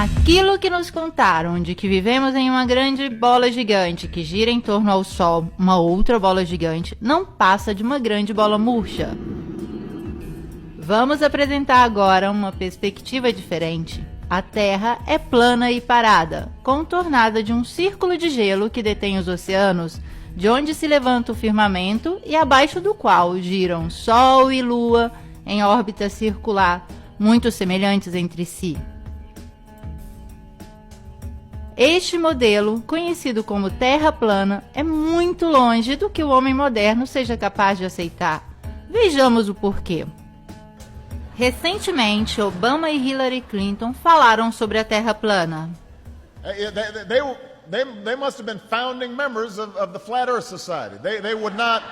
Aquilo que nos contaram de que vivemos em uma grande bola gigante que gira em torno ao Sol, uma outra bola gigante, não passa de uma grande bola murcha. Vamos apresentar agora uma perspectiva diferente. A Terra é plana e parada, contornada de um círculo de gelo que detém os oceanos, de onde se levanta o firmamento e abaixo do qual giram Sol e Lua em órbita circular, muito semelhantes entre si. Este modelo, conhecido como Terra plana, é muito longe do que o homem moderno seja capaz de aceitar. Vejamos o porquê. Recentemente, Obama e Hillary Clinton falaram sobre a Terra plana. They must have been founding members of the Flat Earth Society. They would not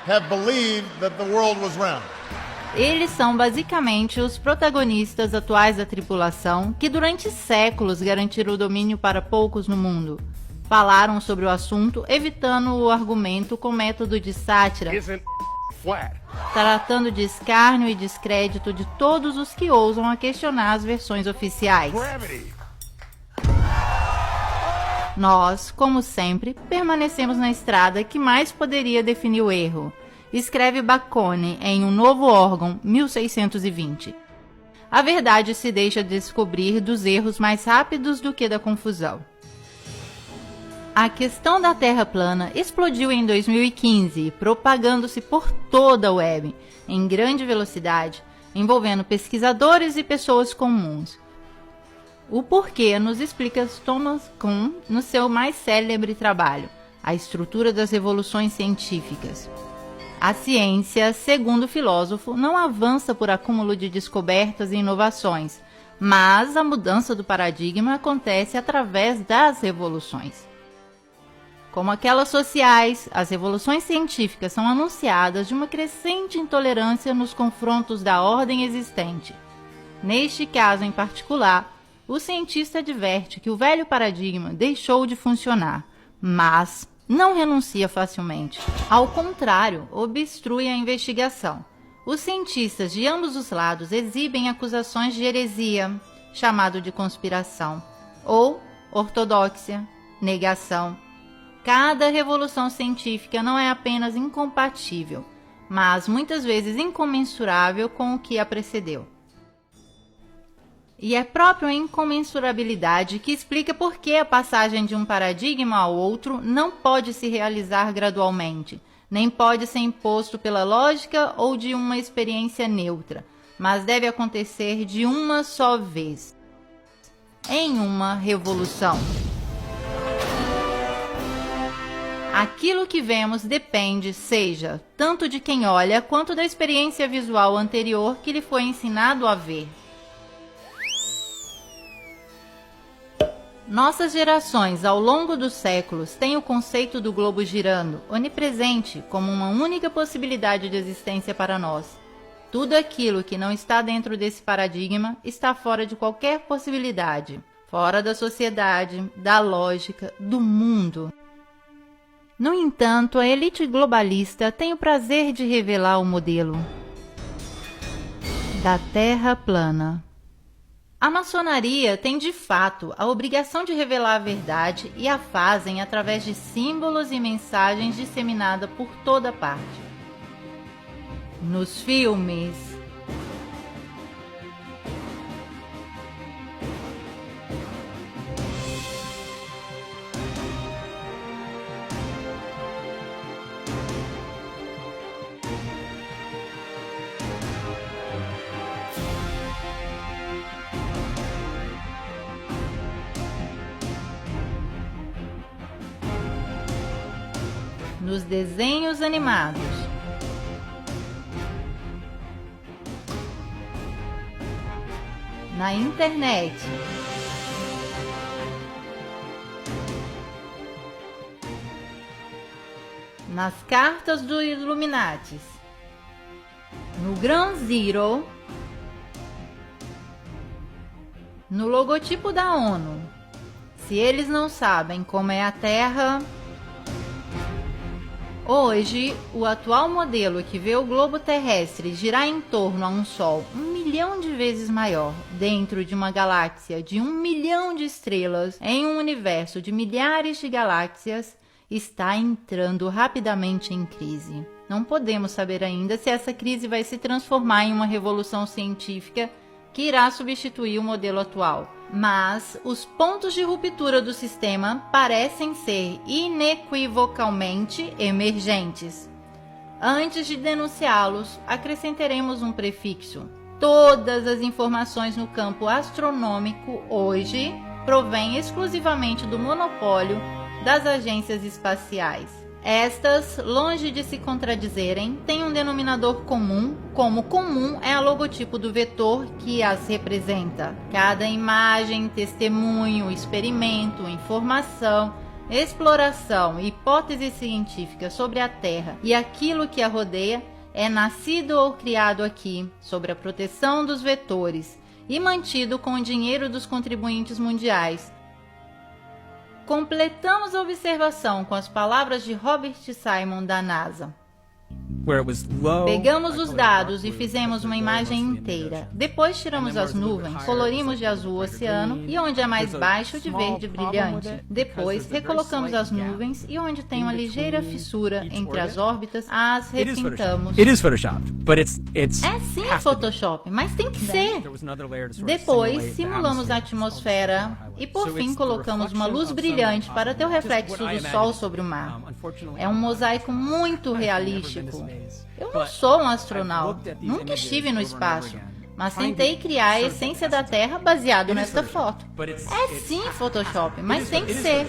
have believed that the world was round. Eles são basicamente os protagonistas atuais da tripulação que durante séculos garantiram o domínio para poucos no mundo. Falaram sobre o assunto, evitando o argumento com método de sátira, tratando de escárnio e descrédito de todos os que ousam a questionar as versões oficiais. Nós, como sempre, permanecemos na estrada que mais poderia definir o erro. Escreve Bacone em Um Novo Órgão, 1620. A verdade se deixa descobrir dos erros mais rápidos do que da confusão. A questão da Terra plana explodiu em 2015, propagando-se por toda a web, em grande velocidade, envolvendo pesquisadores e pessoas comuns. O porquê nos explica Thomas Kuhn no seu mais célebre trabalho, A Estrutura das Revoluções Científicas. A ciência, segundo o filósofo, não avança por acúmulo de descobertas e inovações, mas a mudança do paradigma acontece através das revoluções. Como aquelas sociais, as revoluções científicas são anunciadas de uma crescente intolerância nos confrontos da ordem existente. Neste caso em particular, o cientista adverte que o velho paradigma deixou de funcionar, mas não renuncia facilmente. Ao contrário, obstrui a investigação. Os cientistas de ambos os lados exibem acusações de heresia, chamado de conspiração, ou ortodoxia, negação. Cada revolução científica não é apenas incompatível, mas muitas vezes incomensurável com o que a precedeu. E é próprio a incomensurabilidade que explica por que a passagem de um paradigma ao outro não pode se realizar gradualmente, nem pode ser imposto pela lógica ou de uma experiência neutra, mas deve acontecer de uma só vez, em uma revolução. Aquilo que vemos depende, seja, tanto de quem olha quanto da experiência visual anterior que lhe foi ensinado a ver. Nossas gerações, ao longo dos séculos, têm o conceito do globo girando, onipresente, como uma única possibilidade de existência para nós. Tudo aquilo que não está dentro desse paradigma está fora de qualquer possibilidade, fora da sociedade, da lógica, do mundo. No entanto, a elite globalista tem o prazer de revelar o modelo da Terra plana. A maçonaria tem, de fato, a obrigação de revelar a verdade e a fazem através de símbolos e mensagens disseminadas por toda parte. Nos filmes, nos desenhos animados, na internet, nas cartas dos Illuminatis, no Ground Zero, no logotipo da ONU. Se eles não sabem como é a Terra... Hoje, o atual modelo que vê o globo terrestre girar em torno a um Sol 1 milhão de vezes maior, dentro de uma galáxia de 1 milhão de estrelas, em um universo de milhares de galáxias, está entrando rapidamente em crise. Não podemos saber ainda se essa crise vai se transformar em uma revolução científica que irá substituir o modelo atual. Mas os pontos de ruptura do sistema parecem ser inequivocalmente emergentes. Antes de denunciá-los, acrescentaremos um prefixo. Todas as informações no campo astronômico hoje provêm exclusivamente do monopólio das agências espaciais. Estas, longe de se contradizerem, têm um denominador comum, como comum é o logotipo do vetor que as representa. Cada imagem, testemunho, experimento, informação, exploração e hipótese científica sobre a Terra e aquilo que a rodeia é nascido ou criado aqui, sob a proteção dos vetores e mantido com o dinheiro dos contribuintes mundiais. Completamos a observação com as palavras de Robert Simon da NASA. Pegamos os dados e fizemos uma imagem inteira. Depois tiramos as nuvens, colorimos de azul o oceano e onde é mais baixo de verde brilhante. Depois recolocamos as nuvens e onde tem uma ligeira fissura entre as órbitas, as repintamos. É sim Photoshop, mas tem que ser. Depois simulamos a atmosfera e por fim colocamos uma luz brilhante para ter o reflexo do sol sobre o mar. É um mosaico muito realístico. Eu não sou um astronauta, nunca estive no espaço, mas tentei criar a essência da Terra baseado nesta foto. É sim Photoshop, mas tem que ser.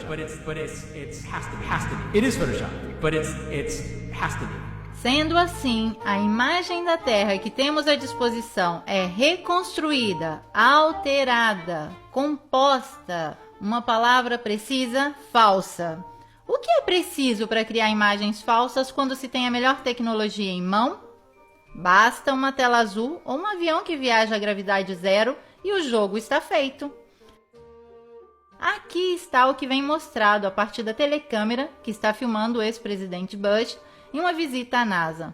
Sendo assim, a imagem da Terra que temos à disposição é reconstruída, alterada, composta, uma palavra precisa, falsa. O que é preciso para criar imagens falsas quando se tem a melhor tecnologia em mão? Basta uma tela azul ou um avião que viaja a gravidade zero e o jogo está feito. Aqui está o que vem mostrado a partir da telecâmera que está filmando o ex-presidente Bush em uma visita à NASA.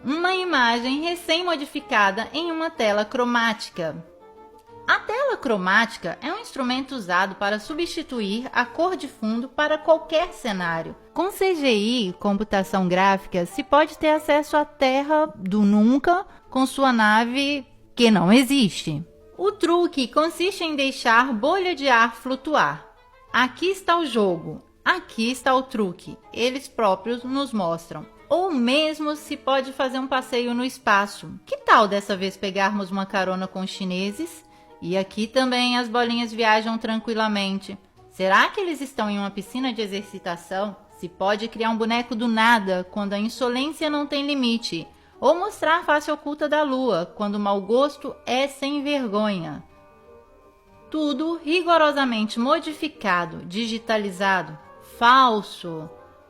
Uma imagem recém-modificada em uma tela cromática. A tela cromática é um instrumento usado para substituir a cor de fundo para qualquer cenário. Com CGI, computação gráfica, se pode ter acesso à Terra do nunca com sua nave que não existe. O truque consiste em deixar bolha de ar flutuar. Aqui está o jogo, aqui está o truque, eles próprios nos mostram. Ou mesmo se pode fazer um passeio no espaço. Que tal dessa vez pegarmos uma carona com os chineses? E aqui também as bolinhas viajam tranquilamente. Será que eles estão em uma piscina de exercitação? Se pode criar um boneco do nada quando a insolência não tem limite. Ou mostrar a face oculta da lua quando o mau gosto é sem vergonha. Tudo rigorosamente modificado, digitalizado, falso.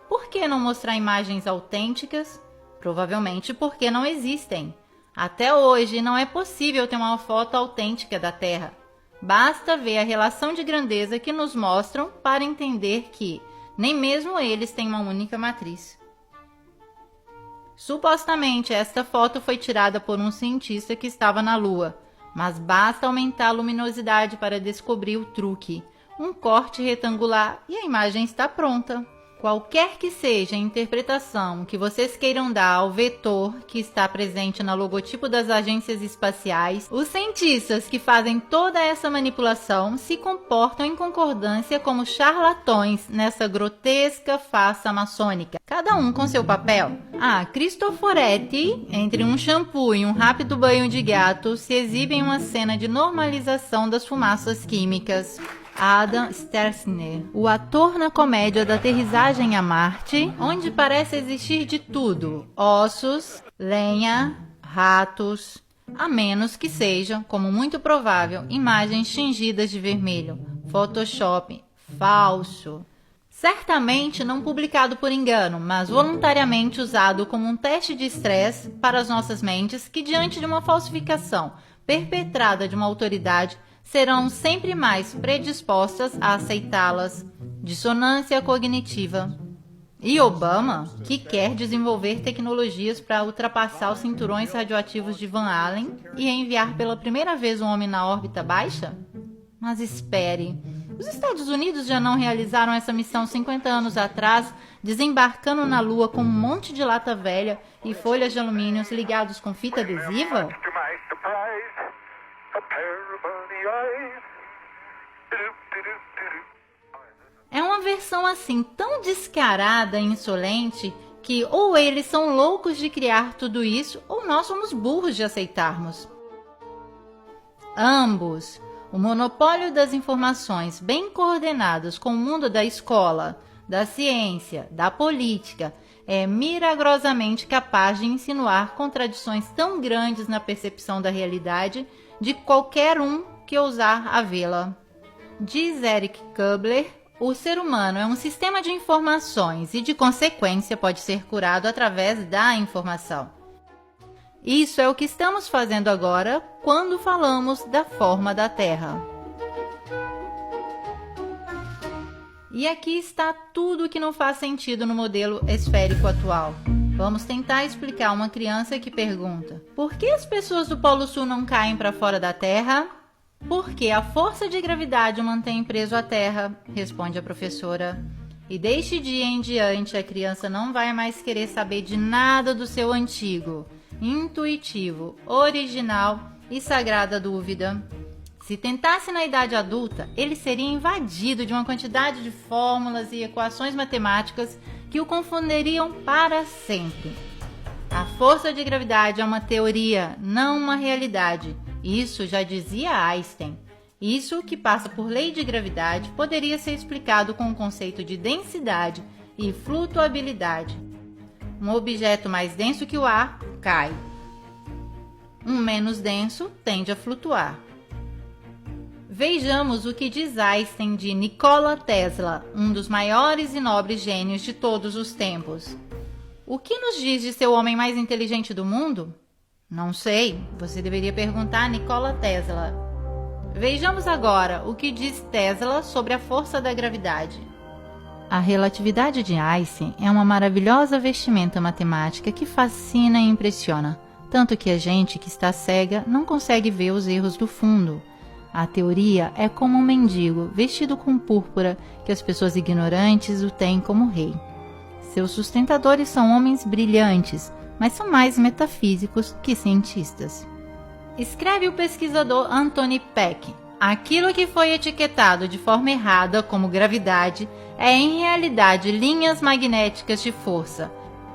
Por que não mostrar imagens autênticas? Provavelmente porque não existem. Até hoje não é possível ter uma foto autêntica da Terra. Basta ver a relação de grandeza que nos mostram para entender que nem mesmo eles têm uma única matriz. Supostamente esta foto foi tirada por um cientista que estava na Lua, mas basta aumentar a luminosidade para descobrir o truque. Um corte retangular e a imagem está pronta. Qualquer que seja a interpretação que vocês queiram dar ao vetor que está presente no logotipo das agências espaciais, os cientistas que fazem toda essa manipulação se comportam em concordância como charlatões nessa grotesca farsa maçônica, cada um com seu papel. Cristoforetti, entre um shampoo e um rápido banho de gato, se exibe em uma cena de normalização das fumaças químicas. Adam Stelzner, o ator na comédia da aterrissagem a Marte, onde parece existir de tudo, ossos, lenha, ratos, a menos que sejam, como muito provável, imagens tingidas de vermelho, Photoshop, falso. Certamente não publicado por engano, mas voluntariamente usado como um teste de estresse para as nossas mentes que, diante de uma falsificação perpetrada de uma autoridade, serão sempre mais predispostas a aceitá-las. Dissonância cognitiva. E Obama, que quer desenvolver tecnologias para ultrapassar os cinturões radioativos de Van Allen e enviar pela primeira vez um homem na órbita baixa? Mas espere, os Estados Unidos já não realizaram essa missão 50 anos atrás, desembarcando na Lua com um monte de lata velha e folhas de alumínio ligados com fita adesiva? É uma versão assim tão descarada e insolente que ou eles são loucos de criar tudo isso ou nós somos burros de aceitarmos. Ambos. O monopólio das informações bem coordenadas com o mundo da escola, da ciência, da política é milagrosamente capaz de insinuar contradições tão grandes na percepção da realidade de qualquer um que ousar a vê-la. Diz Eric Kubler, o ser humano é um sistema de informações e, de consequência, pode ser curado através da informação. Isso é o que estamos fazendo agora quando falamos da forma da Terra. E aqui está tudo que não faz sentido no modelo esférico atual. Vamos tentar explicar uma criança que pergunta: por que as pessoas do Polo Sul não caem para fora da Terra? Porque a força de gravidade o mantém preso à Terra, responde a professora. E deste dia em diante a criança não vai mais querer saber de nada do seu antigo, intuitivo, original e sagrada dúvida. Se tentasse na idade adulta, ele seria invadido de uma quantidade de fórmulas e equações matemáticas que o confundiriam para sempre. A força de gravidade é uma teoria, não uma realidade. Isso já dizia Einstein. Isso, que passa por lei de gravidade, poderia ser explicado com o conceito de densidade e flutuabilidade. Um objeto mais denso que o ar cai. Um menos denso tende a flutuar. Vejamos o que diz Einstein de Nikola Tesla, um dos maiores e nobres gênios de todos os tempos. O que nos diz de ser o homem mais inteligente do mundo? Não sei, você deveria perguntar a Nikola Tesla. Vejamos agora o que diz Tesla sobre a força da gravidade. A relatividade de Einstein é uma maravilhosa vestimenta matemática que fascina e impressiona, tanto que a gente que está cega não consegue ver os erros do fundo. A teoria é como um mendigo vestido com púrpura que as pessoas ignorantes o têm como rei. Seus sustentadores são homens brilhantes, mas são mais metafísicos que cientistas. Escreve o pesquisador Anthony Peck: aquilo que foi etiquetado de forma errada como gravidade é em realidade linhas magnéticas de força.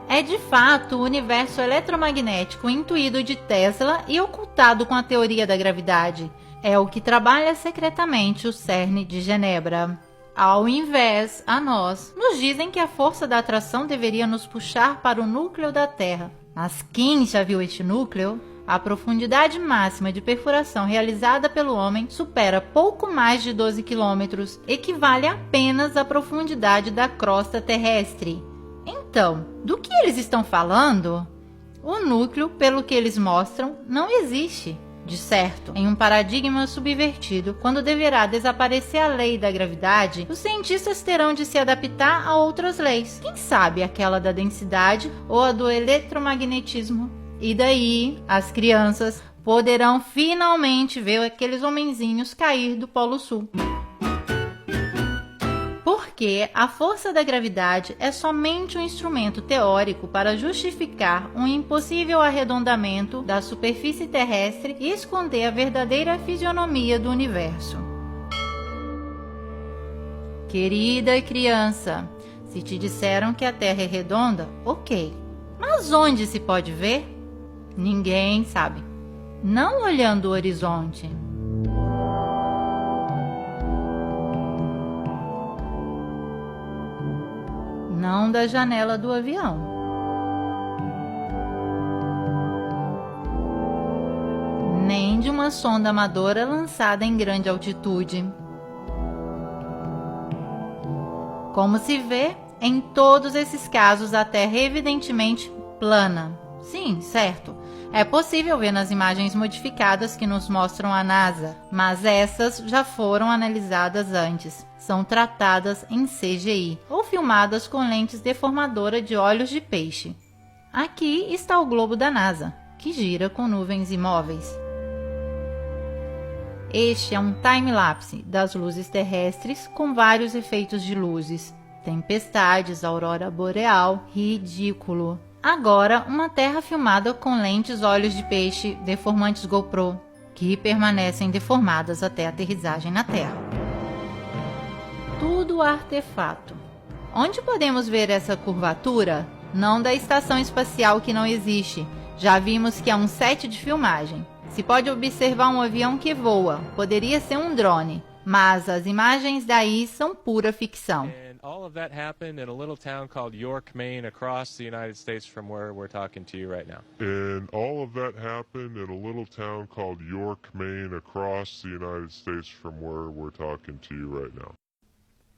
É de fato o universo eletromagnético intuído de Tesla e ocultado com a teoria da gravidade. É o que trabalha secretamente o CERN de Genebra. Ao invés, a nós, nos dizem que a força da atração deveria nos puxar para o núcleo da Terra. Mas quem já viu este núcleo? A profundidade máxima de perfuração realizada pelo homem supera pouco mais de 12 quilômetros, equivale apenas à profundidade da crosta terrestre. Então, do que eles estão falando? O núcleo, pelo que eles mostram, não existe. De certo, em um paradigma subvertido, quando deverá desaparecer a lei da gravidade, os cientistas terão de se adaptar a outras leis. Quem sabe aquela da densidade ou a do eletromagnetismo? E daí, as crianças poderão finalmente ver aqueles homenzinhos cair do Polo Sul. Porque a força da gravidade é somente um instrumento teórico para justificar um impossível arredondamento da superfície terrestre e esconder a verdadeira fisionomia do universo. Querida criança, se te disseram que a Terra é redonda, ok. Mas onde se pode ver? Ninguém sabe. Não olhando o horizonte. Não da janela do avião. Nem de uma sonda amadora lançada em grande altitude. Como se vê, em todos esses casos a Terra é evidentemente plana. Sim, certo. É possível ver nas imagens modificadas que nos mostram a NASA, mas essas já foram analisadas antes. são tratadas em CGI ou filmadas com lentes deformadoras de olhos de peixe. Aqui está o globo da NASA, que gira com nuvens imóveis. Este é um time-lapse das luzes terrestres com vários efeitos de luzes. Tempestades, aurora boreal, ridículo. Agora, uma Terra filmada com lentes olhos de peixe deformantes GoPro, que permanecem deformadas até a aterrissagem na Terra. Tudo artefato. Onde podemos ver essa curvatura? Não da estação espacial que não existe. Já vimos que é um set de filmagem. Se pode observar um avião que voa, poderia ser um drone, mas as imagens daí são pura ficção. All of that happened in a little town called York, Maine, across the United States from where we're talking to you right now. And all of that happened in a little town called York, Maine, across the United States from where we're talking to you right now.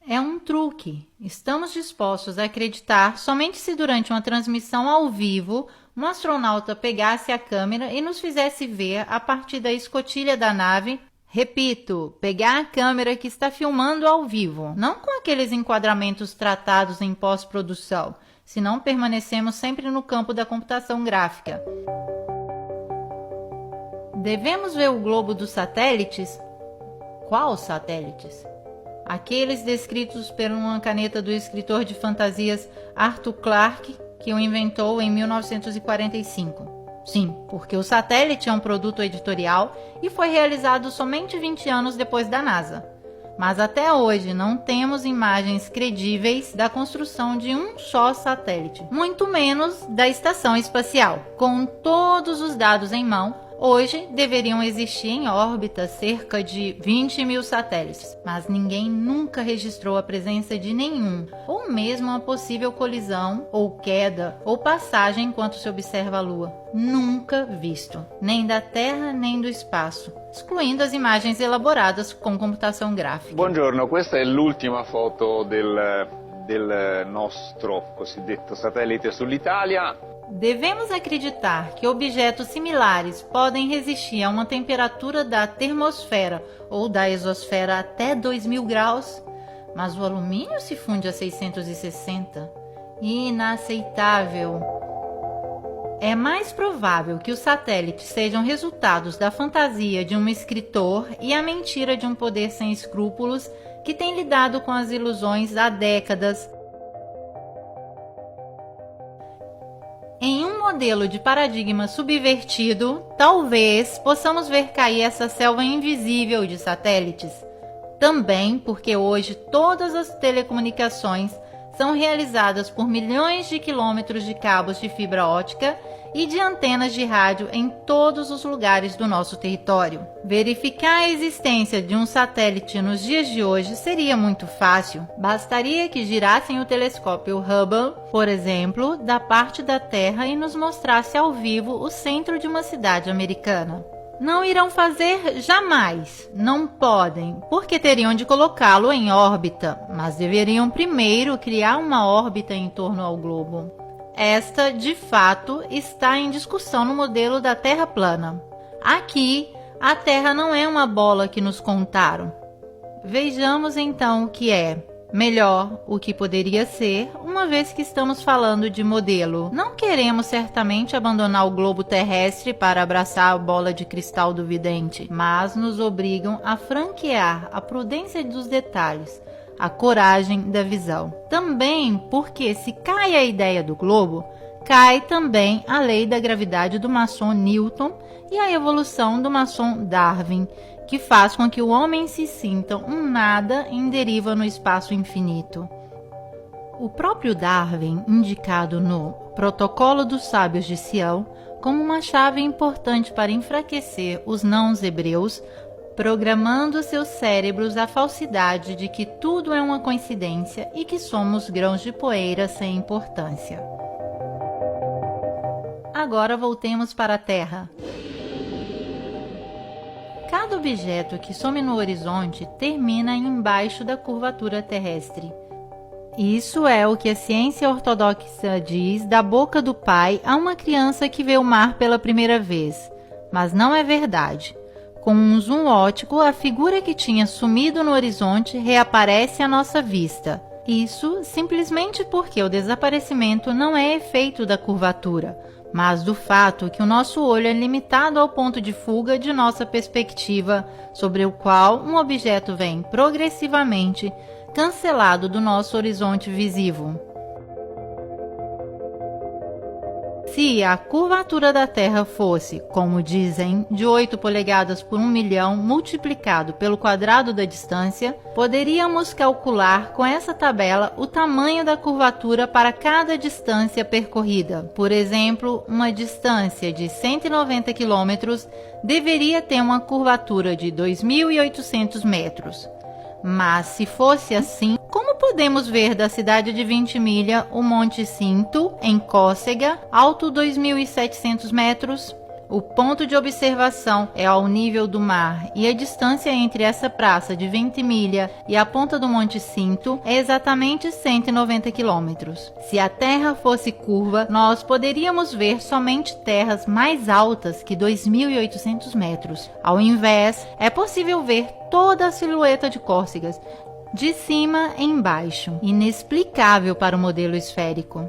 É um truque. Estamos dispostos a acreditar somente se durante uma transmissão ao vivo um astronauta pegasse a câmera e nos fizesse ver a partir da escotilha da nave. Repito, pegar a câmera que está filmando ao vivo, não com aqueles enquadramentos tratados em pós-produção, senão permanecemos sempre no campo da computação gráfica. Devemos ver o globo dos satélites? Qual satélites? Aqueles descritos por uma caneta do escritor de fantasias Arthur Clarke, que o inventou em 1945. Sim, porque o satélite é um produto editorial e foi realizado somente 20 anos depois da NASA. Mas até hoje não temos imagens credíveis da construção de um só satélite, muito menos da estação espacial. Com todos os dados em mão, hoje deveriam existir em órbita cerca de 20 mil satélites, mas ninguém nunca registrou a presença de nenhum, ou mesmo uma possível colisão, ou queda, ou passagem enquanto se observa a Lua. Nunca visto, nem da Terra nem do espaço, excluindo as imagens elaboradas com computação gráfica. Buongiorno, questa è l'ultima foto del nostro cosiddetto satellite sull'Italia. Devemos acreditar que objetos similares podem resistir a uma temperatura da termosfera ou da exosfera até 2000 graus, mas o alumínio se funde a 660. Inaceitável. É mais provável que os satélites sejam resultados da fantasia de um escritor e a mentira de um poder sem escrúpulos que tem lidado com as ilusões há décadas. Em um modelo de paradigma subvertido, talvez possamos ver cair essa selva invisível de satélites. Também porque hoje todas as telecomunicações são realizadas por milhões de quilômetros de cabos de fibra ótica e de antenas de rádio em todos os lugares do nosso território. Verificar a existência de um satélite nos dias de hoje seria muito fácil. Bastaria que girassem o telescópio Hubble, por exemplo, da parte da Terra e nos mostrasse ao vivo o centro de uma cidade americana. Não irão fazer jamais, não podem, porque teriam de colocá-lo em órbita, mas deveriam primeiro criar uma órbita em torno ao globo. Esta, de fato, está em discussão no modelo da Terra plana. Aqui, a Terra não é uma bola que nos contaram. Vejamos então o que é. Melhor, o que poderia ser, uma vez que estamos falando de modelo. Não queremos certamente abandonar o globo terrestre para abraçar a bola de cristal do vidente, mas nos obrigam a franquear a prudência dos detalhes, a coragem da visão. Também porque se cai a ideia do globo, cai também a lei da gravidade do maçom Newton e a evolução do maçom Darwin, que faz com que o homem se sinta um nada em deriva no espaço infinito. O próprio Darwin, indicado no Protocolo dos Sábios de Sião como uma chave importante para enfraquecer os não-hebreus, programando seus cérebros à falsidade de que tudo é uma coincidência e que somos grãos de poeira sem importância. Agora voltemos para a Terra. Cada objeto que some no horizonte termina embaixo da curvatura terrestre. Isso é o que a ciência ortodoxa diz da boca do pai a uma criança que vê o mar pela primeira vez. Mas não é verdade. Com um zoom óptico, a figura que tinha sumido no horizonte reaparece à nossa vista. Isso simplesmente porque o desaparecimento não é efeito da curvatura, mas do fato que o nosso olho é limitado ao ponto de fuga de nossa perspectiva, sobre o qual um objeto vem progressivamente cancelado do nosso horizonte visível. Se a curvatura da Terra fosse, como dizem, de 8 polegadas por 1 milhão multiplicado pelo quadrado da distância, poderíamos calcular com essa tabela o tamanho da curvatura para cada distância percorrida. Por exemplo, uma distância de 190 km deveria ter uma curvatura de 2.800 metros. Mas se fosse assim, como podemos ver da cidade de Ventimiglia o Monte Cinto, em Córcega, alto 2.700 metros? O ponto de observação é ao nível do mar e a distância entre essa praça de Ventimiglia e a ponta do Monte Cinto é exatamente 190 quilômetros. Se a Terra fosse curva, nós poderíamos ver somente terras mais altas que 2.800 metros. Ao invés, é possível ver toda a silhueta de Córcegas, de cima em baixo, inexplicável para o modelo esférico.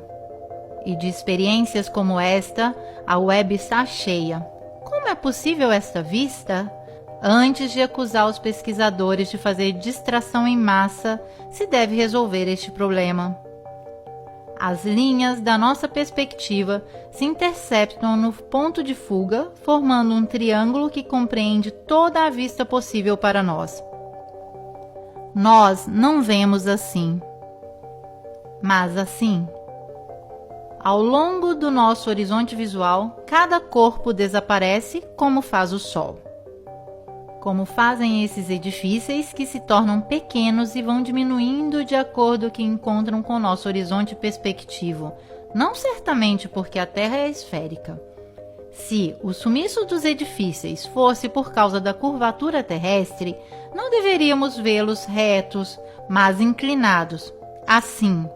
E de experiências como esta, a web está cheia. Como é possível esta vista? Antes de acusar os pesquisadores de fazer distração em massa, se deve resolver este problema. As linhas da nossa perspectiva se interceptam no ponto de fuga, formando um triângulo que compreende toda a vista possível para nós. Nós não vemos assim, mas assim. Ao longo do nosso horizonte visual, cada corpo desaparece como faz o Sol. Como fazem esses edifícios que se tornam pequenos e vão diminuindo de acordo que encontram com o nosso horizonte perspectivo, não certamente porque a Terra é esférica. Se o sumiço dos edifícios fosse por causa da curvatura terrestre, não deveríamos vê-los retos, mas inclinados, assim.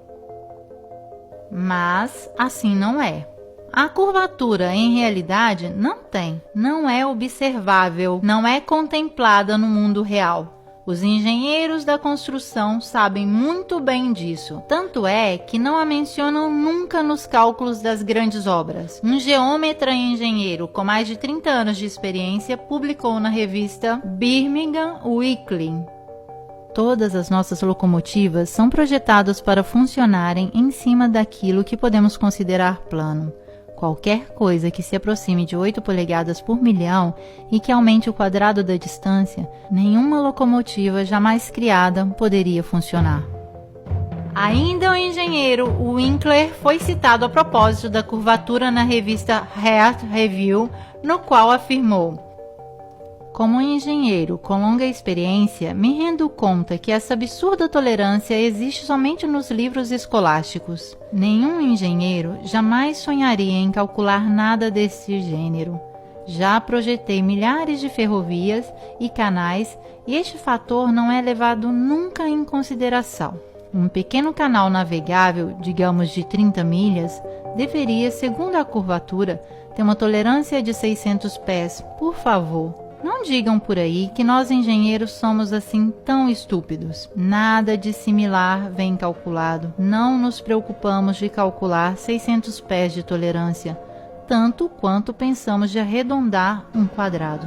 Mas assim não é. A curvatura, em realidade, não é observável, não é contemplada no mundo real. Os engenheiros da construção sabem muito bem disso, tanto é que não a mencionam nunca nos cálculos das grandes obras. Um geômetra e engenheiro com mais de 30 anos de experiência publicou na revista Birmingham Weekly: todas as nossas locomotivas são projetadas para funcionarem em cima daquilo que podemos considerar plano. Qualquer coisa que se aproxime de 8 polegadas por milhão e que aumente o quadrado da distância, nenhuma locomotiva jamais criada poderia funcionar. Ainda o engenheiro Winkler foi citado a propósito da curvatura na revista Earth Review, no qual afirmou: como um engenheiro com longa experiência, me rendo conta que essa absurda tolerância existe somente nos livros escolásticos. Nenhum engenheiro jamais sonharia em calcular nada desse gênero. Já projetei milhares de ferrovias e canais e este fator não é levado nunca em consideração. Um pequeno canal navegável, digamos de 30 milhas, deveria, segundo a curvatura, ter uma tolerância de 600 pés. Por favor, não digam por aí que nós engenheiros somos assim tão estúpidos. Nada de similar vem calculado. Não nos preocupamos de calcular 600 pés de tolerância, tanto quanto pensamos de arredondar um quadrado.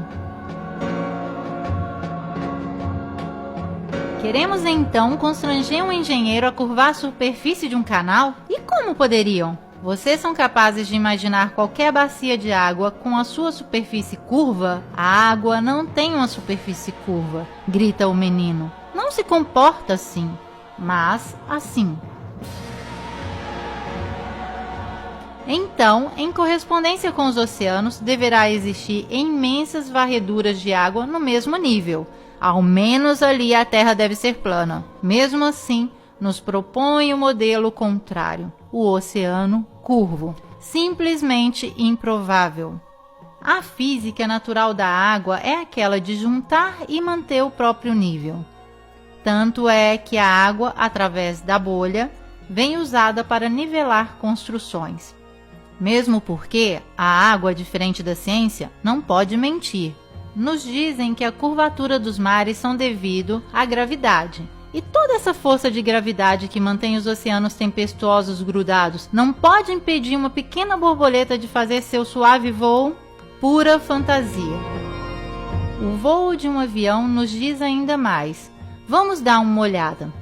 Queremos então constranger um engenheiro a curvar a superfície de um canal? E como poderiam? Vocês são capazes de imaginar qualquer bacia de água com a sua superfície curva? A água não tem uma superfície curva, grita o menino. Não se comporta assim, mas assim. Então, em correspondência com os oceanos, deverá existir imensas varreduras de água no mesmo nível. Ao menos ali a Terra deve ser plana. Mesmo assim, nos propõe o modelo contrário, o oceano curvo. Simplesmente improvável. A física natural da água é aquela de juntar e manter o próprio nível. Tanto é que a água, através da bolha, vem usada para nivelar construções. Mesmo porque a água, diferente da ciência, não pode mentir. nos dizem que a curvatura dos mares são devido à gravidade. E toda essa força de gravidade que mantém os oceanos tempestuosos grudados não pode impedir uma pequena borboleta de fazer seu suave voo? Pura fantasia. O voo de um avião nos diz ainda mais. Vamos dar uma olhada.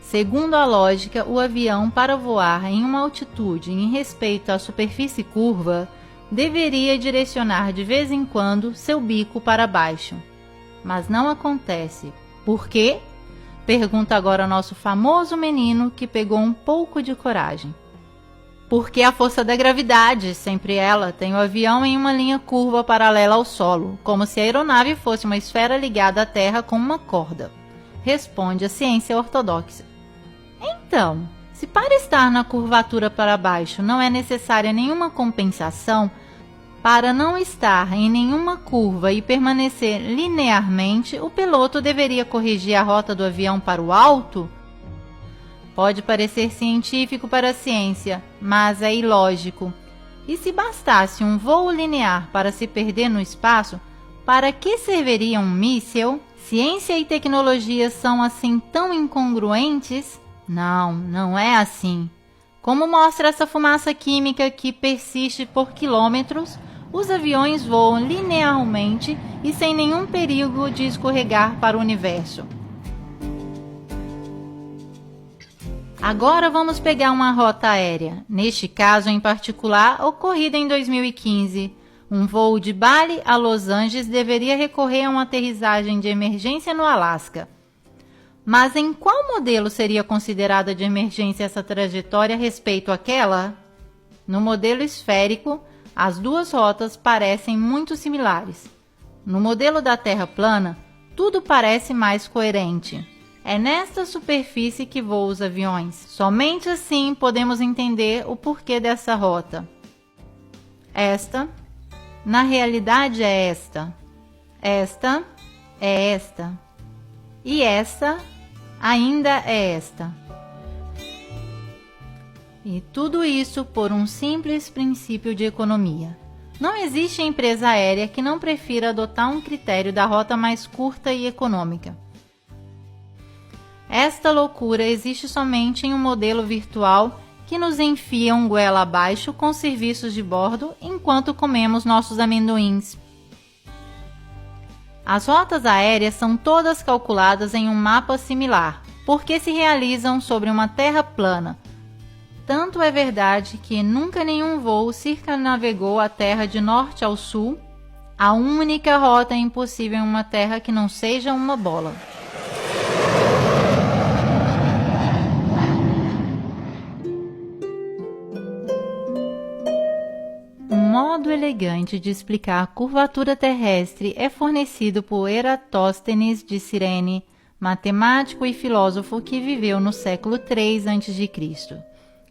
Segundo a lógica, o avião, para voar em uma altitude em respeito à superfície curva, deveria direcionar de vez em quando seu bico para baixo. Mas não acontece. Por quê? Pergunta agora nosso famoso menino que pegou um pouco de coragem. Porque a força da gravidade, sempre ela, tem o avião em uma linha curva paralela ao solo, como se a aeronave fosse uma esfera ligada à Terra com uma corda. Responde a ciência ortodoxa. Então, se para estar na curvatura para baixo não é necessária nenhuma compensação, para não estar em nenhuma curva e permanecer linearmente, o piloto deveria corrigir a rota do avião para o alto? Pode parecer científico para a ciência, mas é ilógico. E se bastasse um voo linear para se perder no espaço, para que serviria um míssil? Ciência e tecnologia são assim tão incongruentes? Não, não é assim. Como mostra essa fumaça química que persiste por quilômetros, os aviões voam linearmente e sem nenhum perigo de escorregar para o universo. Agora vamos pegar uma rota aérea, neste caso em particular, ocorrida em 2015. Um voo de Bali a Los Angeles deveria recorrer a uma aterrissagem de emergência no Alasca. Mas em qual modelo seria considerada de emergência essa trajetória a respeito àquela? No modelo esférico, as duas rotas parecem muito similares. No modelo da Terra plana, tudo parece mais coerente. É nesta superfície que voam os aviões. Somente assim podemos entender o porquê dessa rota. Esta, na realidade, é esta. Esta é esta. E esta ainda é esta. E tudo isso por um simples princípio de economia. Não existe empresa aérea que não prefira adotar um critério da rota mais curta e econômica. Esta loucura existe somente em um modelo virtual que nos enfia um goela abaixo com serviços de bordo enquanto comemos nossos amendoins. As rotas aéreas são todas calculadas em um mapa similar, porque se realizam sobre uma terra plana. Tanto é verdade que nunca nenhum voo circunnavegou a Terra de norte ao sul. A única rota impossível em uma terra que não seja uma bola. Um modo elegante de explicar a curvatura terrestre é fornecido por Eratóstenes de Cirene, matemático e filósofo que viveu no século III a.C.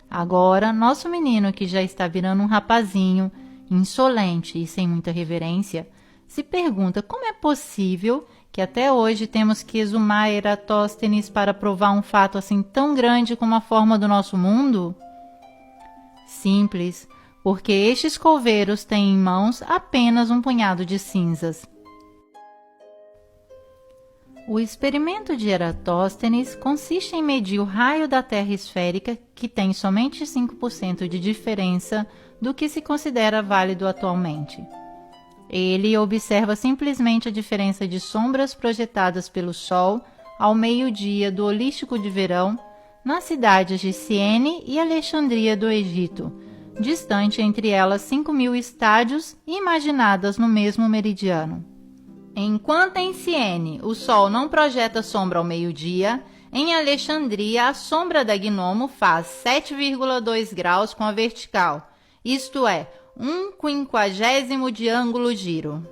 Agora, nosso menino, que já está virando um rapazinho, insolente e sem muita reverência, se pergunta como é possível que até hoje temos que exumar Eratóstenes para provar um fato assim tão grande como a forma do nosso mundo? Simples, porque estes coveiros têm em mãos apenas um punhado de cinzas. O experimento de Eratóstenes consiste em medir o raio da Terra esférica, que tem somente 5% de diferença do que se considera válido atualmente. Ele observa simplesmente a diferença de sombras projetadas pelo Sol ao meio-dia do holístico de verão nas cidades de Siene e Alexandria do Egito, distante entre elas 5.000 estádios imaginadas no mesmo meridiano. Enquanto em Siene o Sol não projeta sombra ao meio-dia, em Alexandria a sombra da Gnomo faz 7,2 graus com a vertical, isto é, 1/50 de ângulo giro.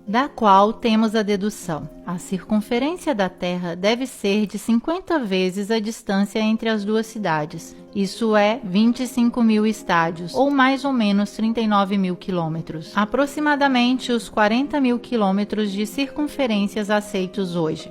Da qual temos a dedução: a circunferência da Terra deve ser de 50 vezes a distância entre as duas cidades, isso é 25.000 estádios, ou mais ou menos 39.000 quilômetros, aproximadamente os 40.000 quilômetros de circunferências aceitos hoje.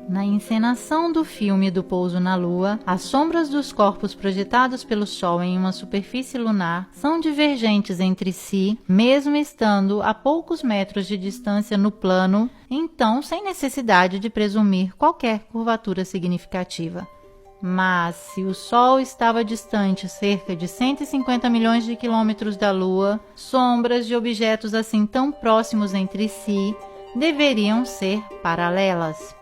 Na encenação do filme do pouso na Lua, as sombras dos corpos projetados pelo Sol em uma superfície lunar são divergentes entre si, mesmo estando a poucos metros de distância no plano, então sem necessidade de presumir qualquer curvatura significativa. Mas, se o Sol estava distante cerca de 150 milhões de quilômetros da Lua, sombras de objetos assim tão próximos entre si deveriam ser paralelas.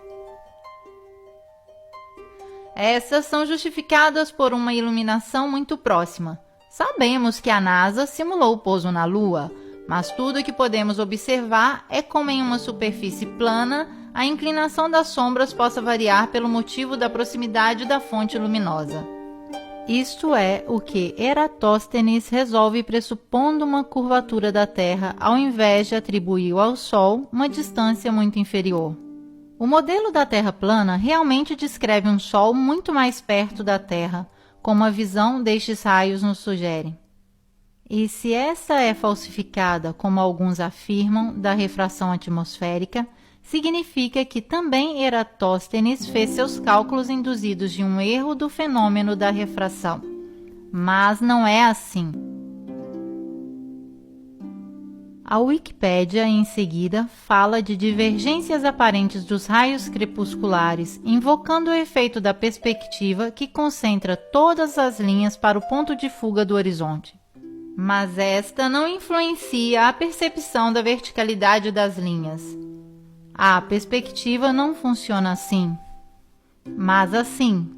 Essas são justificadas por uma iluminação muito próxima. Sabemos que a NASA simulou o pouso na Lua, mas tudo o que podemos observar é como em uma superfície plana, a inclinação das sombras possa variar pelo motivo da proximidade da fonte luminosa. Isto é o que Eratóstenes resolve pressupondo uma curvatura da Terra ao invés de atribuir ao Sol uma distância muito inferior. O modelo da Terra plana realmente descreve um Sol muito mais perto da Terra, como a visão destes raios nos sugere. E se essa é falsificada, como alguns afirmam, da refração atmosférica, significa que também Eratóstenes fez seus cálculos induzidos de um erro do fenômeno da refração. Mas não é assim. A Wikipédia, em seguida, fala de divergências aparentes dos raios crepusculares, invocando o efeito da perspectiva que concentra todas as linhas para o ponto de fuga do horizonte. Mas esta não influencia a percepção da verticalidade das linhas. A perspectiva não funciona assim, mas assim.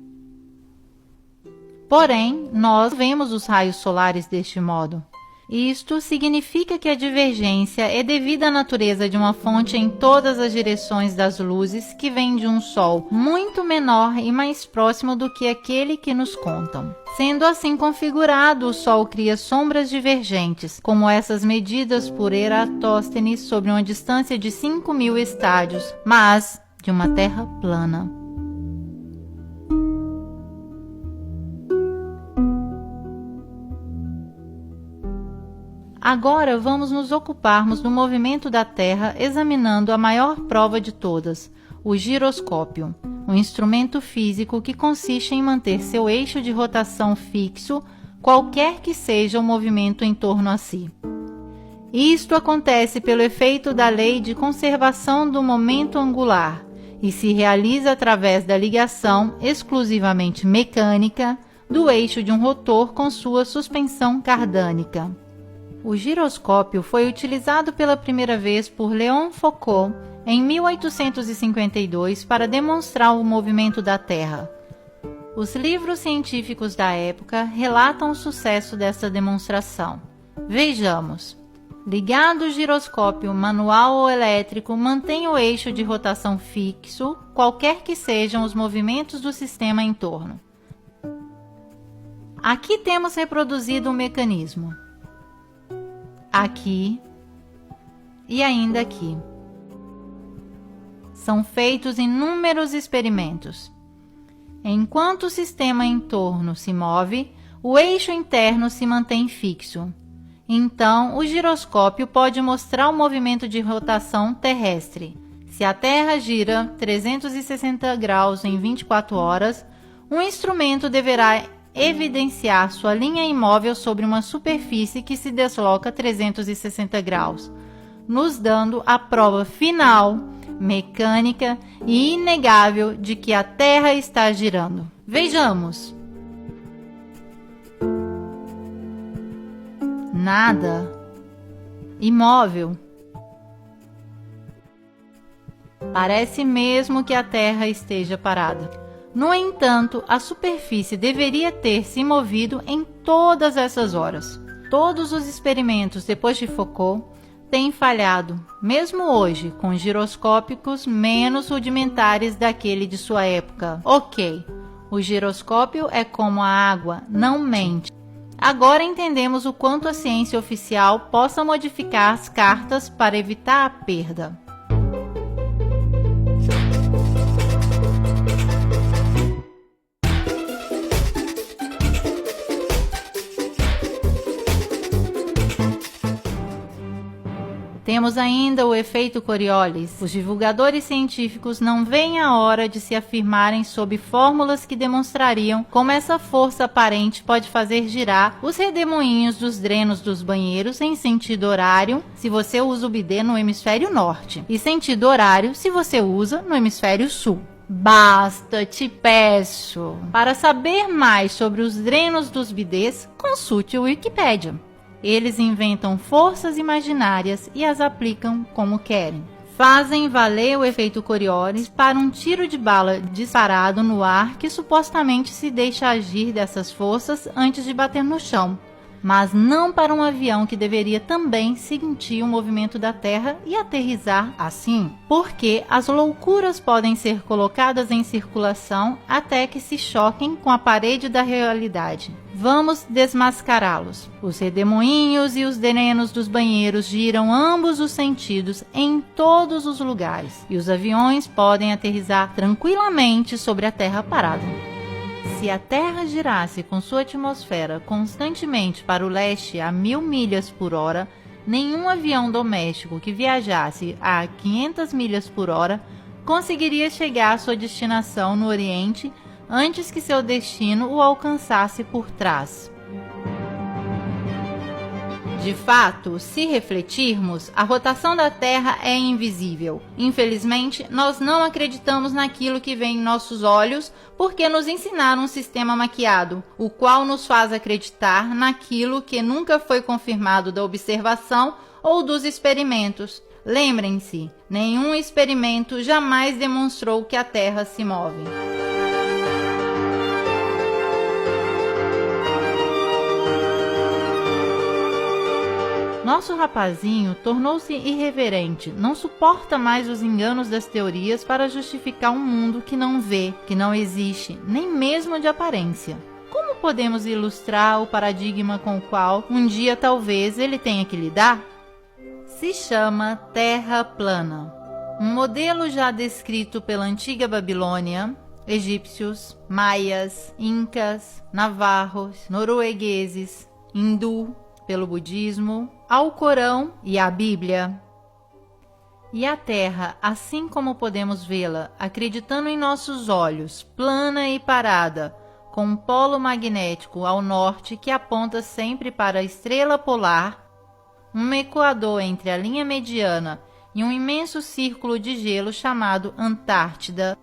Porém, nós vemos os raios solares deste modo. Isto significa que a divergência é devida à natureza de uma fonte em todas as direções das luzes que vem de um Sol muito menor e mais próximo do que aquele que nos contam. Sendo assim configurado, o Sol cria sombras divergentes, como essas medidas por Eratóstenes sobre uma distância de 5.000 estádios, mas de uma Terra plana. Agora vamos nos ocuparmos do movimento da Terra examinando a maior prova de todas, o giroscópio, um instrumento físico que consiste em manter seu eixo de rotação fixo, qualquer que seja o movimento em torno a si. Isto acontece pelo efeito da lei de conservação do momento angular e se realiza através da ligação exclusivamente mecânica do eixo de um rotor com sua suspensão cardânica. O giroscópio foi utilizado pela primeira vez por Léon Foucault em 1852 para demonstrar o movimento da Terra. Os livros científicos da época relatam o sucesso dessa demonstração. Vejamos. Ligado o giroscópio manual ou elétrico, mantém o eixo de rotação fixo, qualquer que sejam os movimentos do sistema em torno. Aqui temos reproduzido o mecanismo. Aqui e ainda aqui. São feitos inúmeros experimentos. Enquanto o sistema em torno se move, o eixo interno se mantém fixo. Então, o giroscópio pode mostrar o movimento de rotação terrestre. Se a Terra gira 360 graus em 24 horas, o instrumento deverá evidenciar sua linha imóvel sobre uma superfície que se desloca 360 graus, nos dando a prova final, mecânica e inegável de que a Terra está girando. Vejamos. Nada. Imóvel. Parece mesmo que a Terra esteja parada. No entanto, a superfície deveria ter se movido em todas essas horas. Todos os experimentos depois de Foucault têm falhado, mesmo hoje, com giroscópicos menos rudimentares daquele de sua época. Ok, o giroscópio é como a água, não mente. Agora entendemos o quanto a ciência oficial possa modificar as cartas para evitar a perda. Temos ainda o efeito Coriolis. Os divulgadores científicos não veem a hora de se afirmarem sob fórmulas que demonstrariam como essa força aparente pode fazer girar os redemoinhos dos drenos dos banheiros em sentido horário se você usa o bidê no hemisfério norte e sentido horário se você usa no hemisfério sul. Basta, te peço! Para saber mais sobre os drenos dos bidês, consulte o Wikipédia. Eles inventam forças imaginárias e as aplicam como querem. Fazem valer o efeito Coriolis para um tiro de bala disparado no ar que supostamente se deixa agir dessas forças antes de bater no chão, mas não para um avião que deveria também sentir o movimento da Terra e aterrissar assim, porque as loucuras podem ser colocadas em circulação até que se choquem com a parede da realidade. Vamos desmascará-los. Os redemoinhos e os drenos dos banheiros giram ambos os sentidos em todos os lugares, e os aviões podem aterrissar tranquilamente sobre a Terra parada. Se a Terra girasse com sua atmosfera constantemente para o leste a 1000 milhas por hora, nenhum avião doméstico que viajasse a 500 milhas por hora conseguiria chegar à sua destinação no Oriente antes que seu destino o alcançasse por trás. De fato, se refletirmos, a rotação da Terra é invisível. Infelizmente, nós não acreditamos naquilo que vê em nossos olhos porque nos ensinaram um sistema maquiado, o qual nos faz acreditar naquilo que nunca foi confirmado da observação ou dos experimentos. Lembrem-se, nenhum experimento jamais demonstrou que a Terra se move. Nosso rapazinho tornou-se irreverente, não suporta mais os enganos das teorias para justificar um mundo que não vê, que não existe, nem mesmo de aparência. Como podemos ilustrar o paradigma com o qual um dia talvez ele tenha que lidar? Se chama Terra plana. Um modelo já descrito pela antiga Babilônia, egípcios, maias, incas, navarros, noruegueses, hindu, pelo budismo, ao Corão e à Bíblia. E a Terra, assim como podemos vê-la, acreditando em nossos olhos, plana e parada, com um polo magnético ao norte que aponta sempre para a estrela polar, um equador entre a linha mediana e um imenso círculo de gelo chamado Antártida,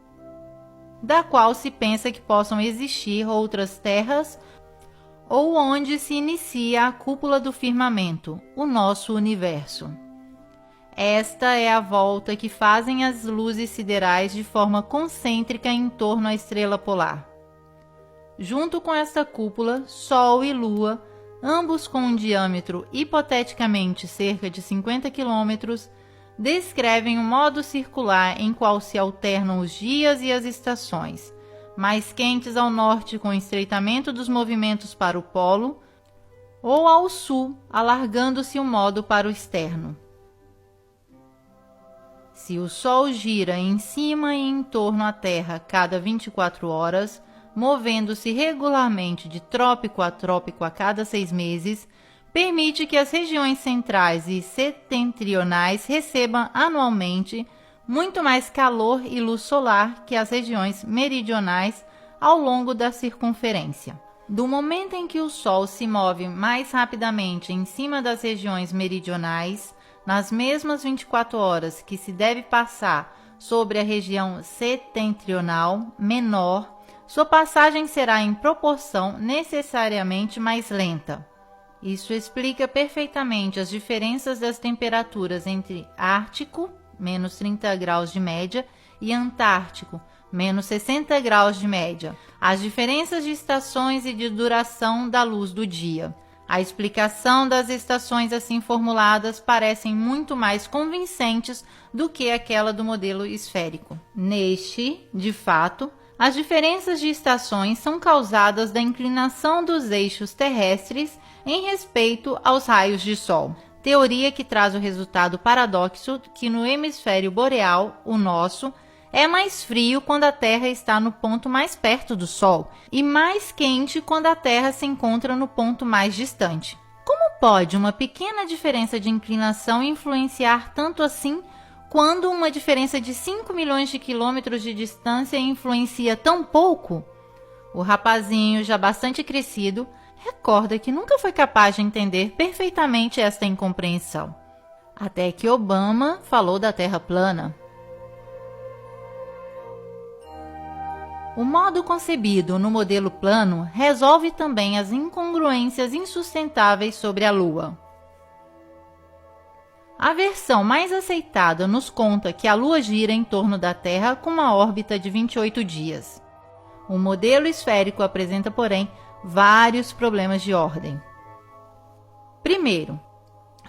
da qual se pensa que possam existir outras terras ou onde se inicia a cúpula do firmamento, o nosso universo. Esta é a volta que fazem as luzes siderais de forma concêntrica em torno à estrela polar. Junto com esta cúpula, Sol e Lua, ambos com um diâmetro hipoteticamente cerca de 50 km, descrevem um modo circular em qual se alternam os dias e as estações, mais quentes ao norte com o estreitamento dos movimentos para o polo, ou ao sul, alargando-se o modo para o externo. Se o Sol gira em cima e em torno à Terra cada 24 horas, movendo-se regularmente de trópico a trópico a cada 6 meses, permite que as regiões centrais e setentrionais recebam anualmente muito mais calor e luz solar que as regiões meridionais ao longo da circunferência. Do momento em que o Sol se move mais rapidamente em cima das regiões meridionais, nas mesmas 24 horas que se deve passar sobre a região setentrional menor, sua passagem será em proporção necessariamente mais lenta. Isso explica perfeitamente as diferenças das temperaturas entre Ártico, menos 30 graus de média, e Antártico, menos 60 graus de média, as diferenças de estações e de duração da luz do dia. A explicação das estações assim formuladas parecem muito mais convincentes do que aquela do modelo esférico. Neste, de fato, as diferenças de estações são causadas da inclinação dos eixos terrestres em respeito aos raios de Sol. Teoria que traz o resultado paradoxo que no hemisfério boreal, o nosso, é mais frio quando a Terra está no ponto mais perto do Sol e mais quente quando a Terra se encontra no ponto mais distante. Como pode uma pequena diferença de inclinação influenciar tanto assim, quando uma diferença de 5 milhões de quilômetros de distância influencia tão pouco? O rapazinho, já bastante crescido, recorda que nunca foi capaz de entender perfeitamente esta incompreensão. Até que Obama falou da Terra plana. O modo concebido no modelo plano resolve também as incongruências insustentáveis sobre a Lua. A versão mais aceitada nos conta que a Lua gira em torno da Terra com uma órbita de 28 dias. O modelo esférico apresenta, porém, vários problemas de ordem. Primeiro,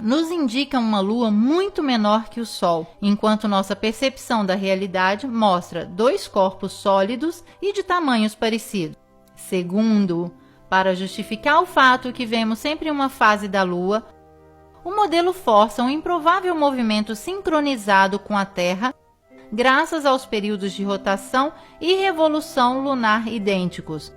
nos indica uma Lua muito menor que o Sol, enquanto nossa percepção da realidade mostra dois corpos sólidos e de tamanhos parecidos. Segundo, para justificar o fato que vemos sempre uma fase da Lua, o modelo força um improvável movimento sincronizado com a Terra, graças aos períodos de rotação e revolução lunar idênticos.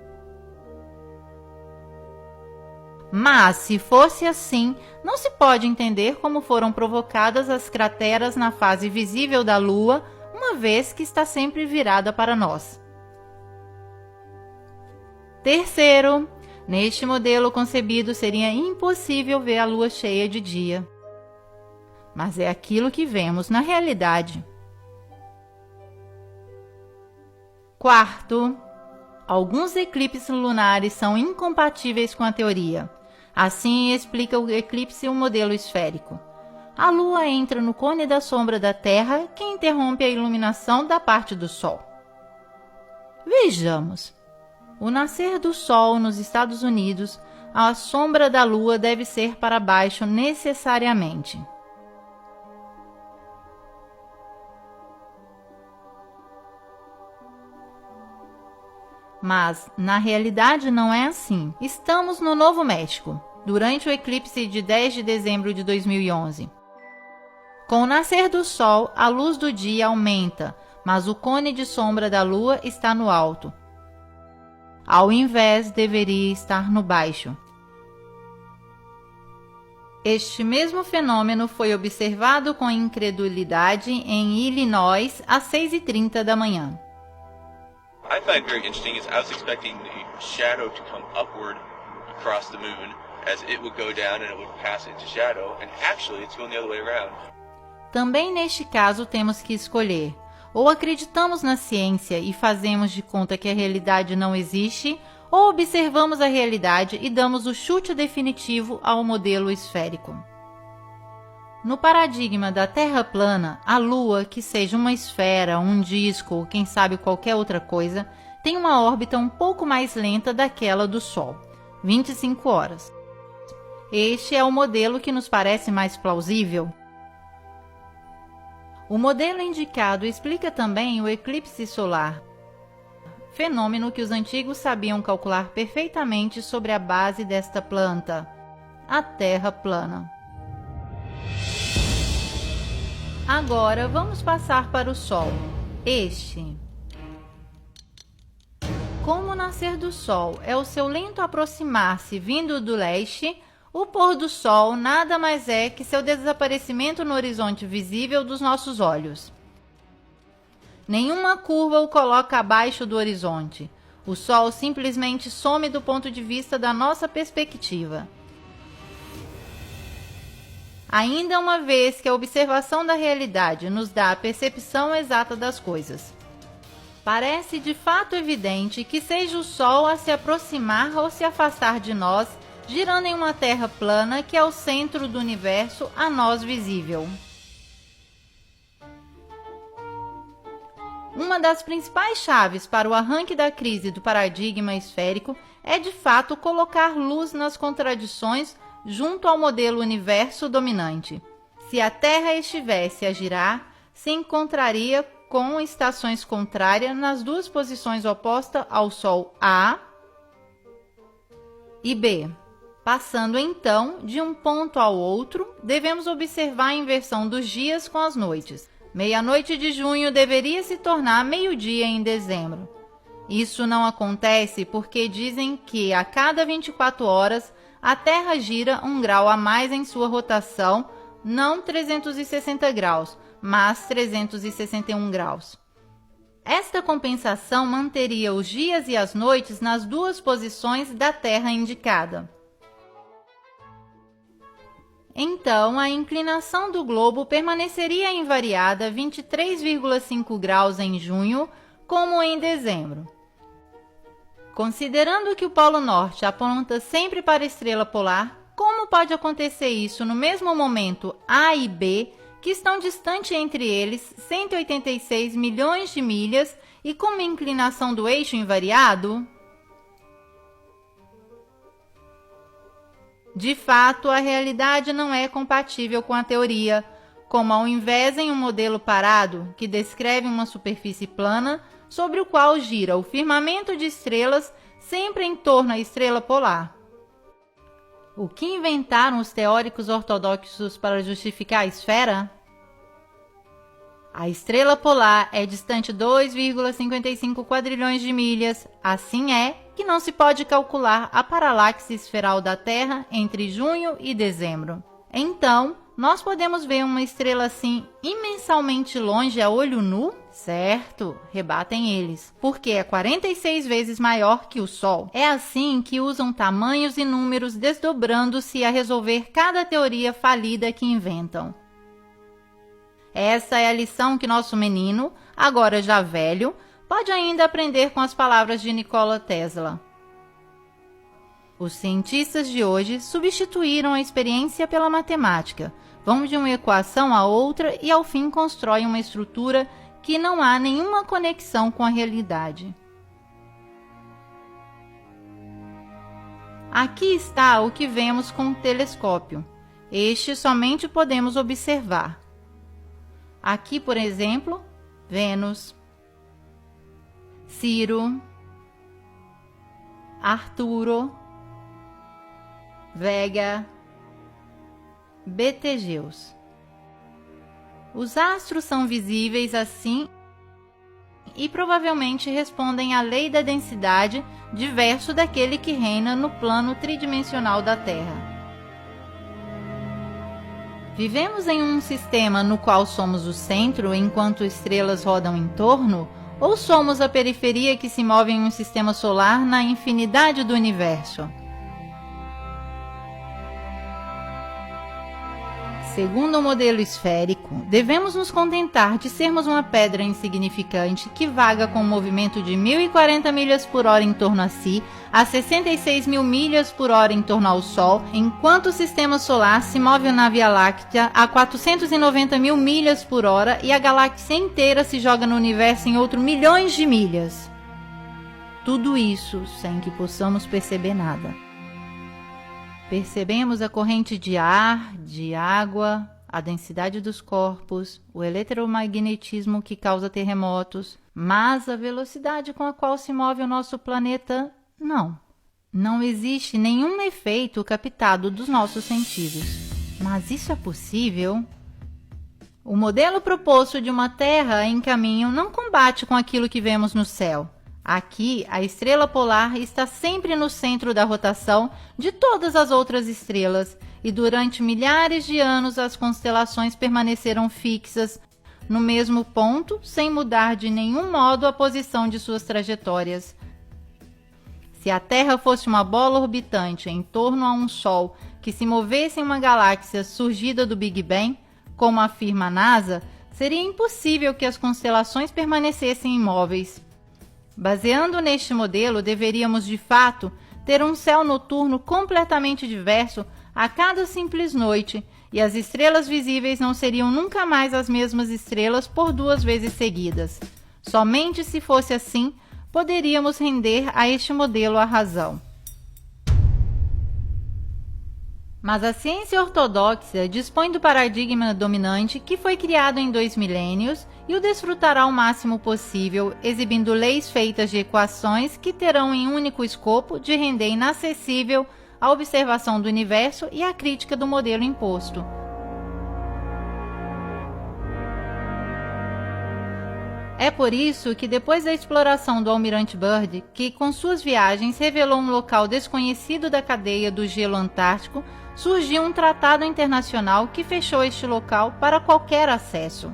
Mas, se fosse assim, não se pode entender como foram provocadas as crateras na fase visível da Lua, uma vez que está sempre virada para nós. Terceiro, neste modelo concebido seria impossível ver a Lua cheia de dia. Mas é aquilo que vemos na realidade. Quarto, alguns eclipses lunares são incompatíveis com a teoria. Assim explica o eclipse um modelo esférico. A Lua entra no cone da sombra da Terra, que interrompe a iluminação da parte do Sol. Vejamos. O nascer do Sol nos Estados Unidos, a sombra da Lua deve ser para baixo necessariamente. Mas, na realidade, não é assim. Estamos no Novo México, durante o eclipse de 10 de dezembro de 2011. Com o nascer do Sol, a luz do dia aumenta, mas o cone de sombra da Lua está no alto. Ao invés, deveria estar no baixo. Este mesmo fenômeno foi observado com incredulidade em Illinois às 6h30 da manhã. I find very interesting is I was expecting the shadow to come upward across the moon as it would go down and it would pass into shadow, and actually it's going the other way around. Também neste caso temos que escolher: ou acreditamos na ciência e fazemos de conta que a realidade não existe, ou observamos a realidade e damos o chute definitivo ao modelo esférico. No paradigma da Terra plana, a Lua, que seja uma esfera, um disco ou quem sabe qualquer outra coisa, tem uma órbita um pouco mais lenta daquela do Sol, 25 horas. Este é o modelo que nos parece mais plausível. O modelo indicado explica também o eclipse solar, fenômeno que os antigos sabiam calcular perfeitamente sobre a base desta planta, a Terra plana. Agora vamos passar para o Sol. Como o nascer do Sol é o seu lento aproximar-se vindo do leste, o pôr do Sol nada mais é que seu desaparecimento no horizonte visível dos nossos olhos. Nenhuma curva o coloca abaixo do horizonte. O Sol simplesmente some do ponto de vista da nossa perspectiva. Ainda uma vez que a observação da realidade nos dá a percepção exata das coisas. Parece de fato evidente que seja o Sol a se aproximar ou se afastar de nós, girando em uma Terra plana que é o centro do universo a nós visível. Uma das principais chaves para o arranque da crise do paradigma esférico é de fato colocar luz nas contradições junto ao modelo universo dominante. Se a Terra estivesse a girar, se encontraria com estações contrárias nas duas posições opostas ao Sol A e B. Passando então de um ponto ao outro, devemos observar a inversão dos dias com as noites. Meia-noite de junho deveria se tornar meio-dia em dezembro. Isso não acontece porque dizem que a cada 24 horas a Terra gira 1 grau a mais em sua rotação, não 360 graus, mas 361 graus. Esta compensação manteria os dias e as noites nas duas posições da Terra indicada. Então, a inclinação do globo permaneceria invariada 23,5 graus em junho, como em dezembro. Considerando que o Polo Norte aponta sempre para a estrela polar, como pode acontecer isso no mesmo momento A e B, que estão distantes entre eles 186 milhões de milhas e com uma inclinação do eixo invariado? De fato, a realidade não é compatível com a teoria, como ao invés em um modelo parado, que descreve uma superfície plana, sobre o qual gira o firmamento de estrelas sempre em torno à estrela polar. O que inventaram os teóricos ortodoxos para justificar a esfera? A estrela polar é distante 2,55 quadrilhões de milhas, assim é que não se pode calcular a paralaxe esferal da Terra entre junho e dezembro. Então, nós podemos ver uma estrela assim imensamente longe a olho nu? Certo, rebatem eles, porque é 46 vezes maior que o Sol. É assim que usam tamanhos e números desdobrando-se a resolver cada teoria falida que inventam. Essa é a lição que nosso menino, agora já velho, pode ainda aprender com as palavras de Nikola Tesla. Os cientistas de hoje substituíram a experiência pela matemática, vão de uma equação a outra e ao fim constroem uma estrutura que não há nenhuma conexão com a realidade. Aqui está o que vemos com o telescópio. Este somente podemos observar. Aqui, por exemplo, Vênus, Ciro, Arturo, Vega, Betelgeuse. Os astros são visíveis assim e provavelmente respondem à lei da densidade, diverso daquele que reina no plano tridimensional da Terra. Vivemos em um sistema no qual somos o centro enquanto estrelas rodam em torno, ou somos a periferia que se move em um sistema solar na infinidade do universo? Segundo o modelo esférico, devemos nos contentar de sermos uma pedra insignificante que vaga com um movimento de 1.040 milhas por hora em torno a si, a 66 mil milhas por hora em torno ao Sol, enquanto o sistema solar se move na Via Láctea a 490 mil milhas por hora e a galáxia inteira se joga no universo em outros milhões de milhas. Tudo isso sem que possamos perceber nada. Percebemos a corrente de ar, de água, a densidade dos corpos, o eletromagnetismo que causa terremotos, mas a velocidade com a qual se move o nosso planeta, não. Não existe nenhum efeito captado dos nossos sentidos. Mas isso é possível? O modelo proposto de uma Terra em caminho não combate com aquilo que vemos no céu. Aqui, a estrela polar está sempre no centro da rotação de todas as outras estrelas e durante milhares de anos as constelações permaneceram fixas no mesmo ponto, sem mudar de nenhum modo a posição de suas trajetórias. Se a Terra fosse uma bola orbitante em torno a um Sol que se movesse em uma galáxia surgida do Big Bang, como afirma a NASA, seria impossível que as constelações permanecessem imóveis. Baseando neste modelo, deveríamos, de fato, ter um céu noturno completamente diverso a cada simples noite, e as estrelas visíveis não seriam nunca mais as mesmas estrelas por 2 vezes seguidas. Somente se fosse assim, poderíamos render a este modelo a razão. Mas a ciência ortodoxa dispõe do paradigma dominante que foi criado em 2 milênios e o desfrutará o máximo possível, exibindo leis feitas de equações que terão em único escopo de render inacessível a observação do universo e a crítica do modelo imposto. É por isso que depois da exploração do almirante Byrd, que com suas viagens revelou um local desconhecido da cadeia do gelo antártico, surgiu um tratado internacional que fechou este local para qualquer acesso.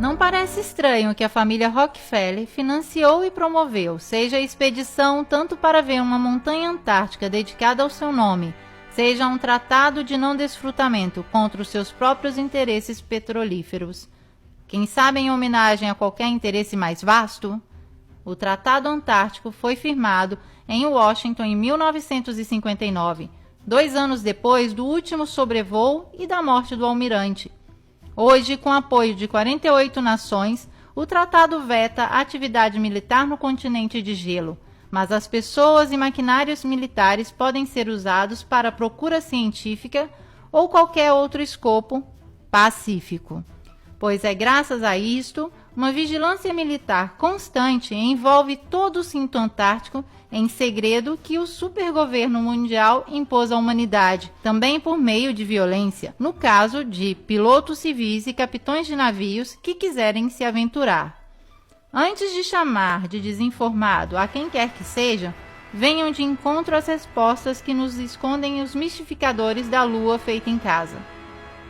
Não parece estranho que a família Rockefeller financiou e promoveu, seja a expedição tanto para ver uma montanha antártica dedicada ao seu nome, seja um tratado de não desfrutamento contra os seus próprios interesses petrolíferos. Quem sabe em homenagem a qualquer interesse mais vasto? O Tratado Antártico foi firmado em Washington em 1959, 2 anos depois do último sobrevoo e da morte do almirante. Hoje, com apoio de 48 nações, o tratado veta a atividade militar no continente de gelo, mas as pessoas e maquinários militares podem ser usados para procura científica ou qualquer outro escopo pacífico. Pois é graças a isto, uma vigilância militar constante envolve todo o cinto antártico em segredo que o supergoverno mundial impôs à humanidade, também por meio de violência, no caso de pilotos civis e capitães de navios que quiserem se aventurar. Antes de chamar de desinformado a quem quer que seja, venham de encontro às respostas que nos escondem os mistificadores da Lua feita em casa.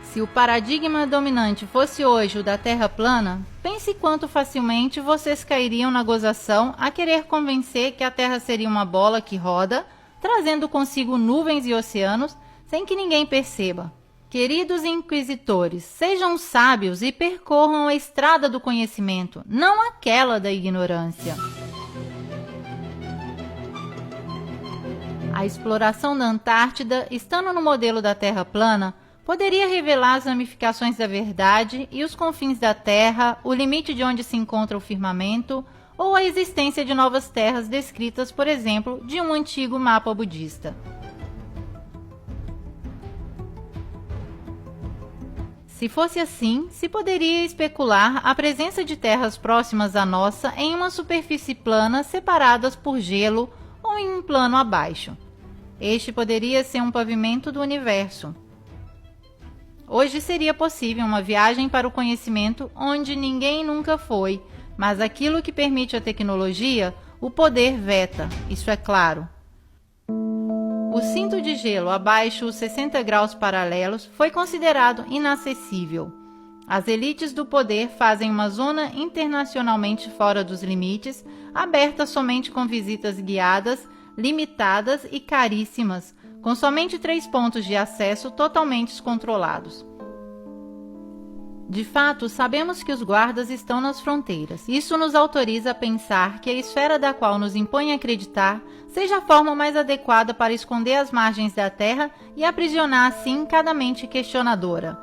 Se o paradigma dominante fosse hoje o da Terra plana, pense quanto facilmente vocês cairiam na gozação a querer convencer que a Terra seria uma bola que roda, trazendo consigo nuvens e oceanos, sem que ninguém perceba. Queridos inquisitores, sejam sábios e percorram a estrada do conhecimento, não aquela da ignorância. A exploração da Antártida, estando no modelo da Terra plana, poderia revelar as ramificações da verdade e os confins da Terra, o limite de onde se encontra o firmamento, ou a existência de novas terras descritas, por exemplo, de um antigo mapa budista. Se fosse assim, se poderia especular a presença de terras próximas à nossa em uma superfície plana separadas por gelo ou em um plano abaixo. Este poderia ser um pavimento do universo. Hoje seria possível uma viagem para o conhecimento onde ninguém nunca foi, mas aquilo que permite a tecnologia, o poder veta, isso é claro. O cinto de gelo abaixo os 60 graus paralelos foi considerado inacessível. As elites do poder fazem uma zona internacionalmente fora dos limites, aberta somente com visitas guiadas, limitadas e caríssimas, com somente 3 pontos de acesso totalmente controlados. De fato, sabemos que os guardas estão nas fronteiras. Isso nos autoriza a pensar que a esfera da qual nos impõe acreditar seja a forma mais adequada para esconder as margens da Terra e aprisionar assim cada mente questionadora.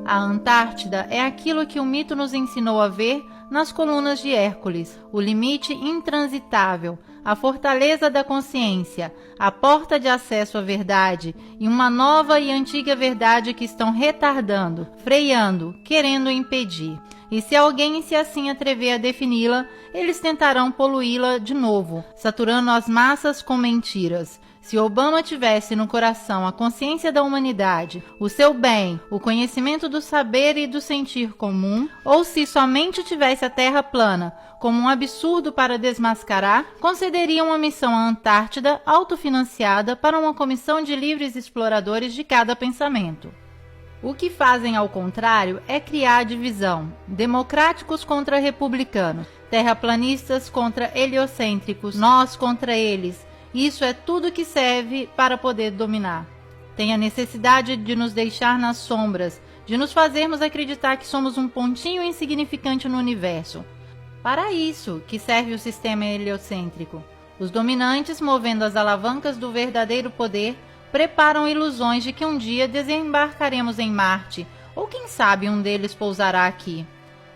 A Antártida é aquilo que o mito nos ensinou a ver nas colunas de Hércules, o limite intransitável, a fortaleza da consciência, a porta de acesso à verdade e uma nova e antiga verdade que estão retardando, freando, querendo impedir. E se alguém se assim atrever a defini-la, eles tentarão poluí-la de novo, saturando as massas com mentiras. Se Obama tivesse no coração a consciência da humanidade, o seu bem, o conhecimento do saber e do sentir comum, ou se somente tivesse a Terra plana como um absurdo para desmascarar, concederia uma missão à Antártida autofinanciada para uma comissão de livres exploradores de cada pensamento. O que fazem ao contrário é criar divisão, democráticos contra republicanos, terraplanistas contra heliocêntricos, nós contra eles. Isso é tudo que serve para poder dominar. Tem a necessidade de nos deixar nas sombras, de nos fazermos acreditar que somos um pontinho insignificante no universo. Para isso que serve o sistema heliocêntrico. Os dominantes, movendo as alavancas do verdadeiro poder, preparam ilusões de que um dia desembarcaremos em Marte, ou quem sabe um deles pousará aqui.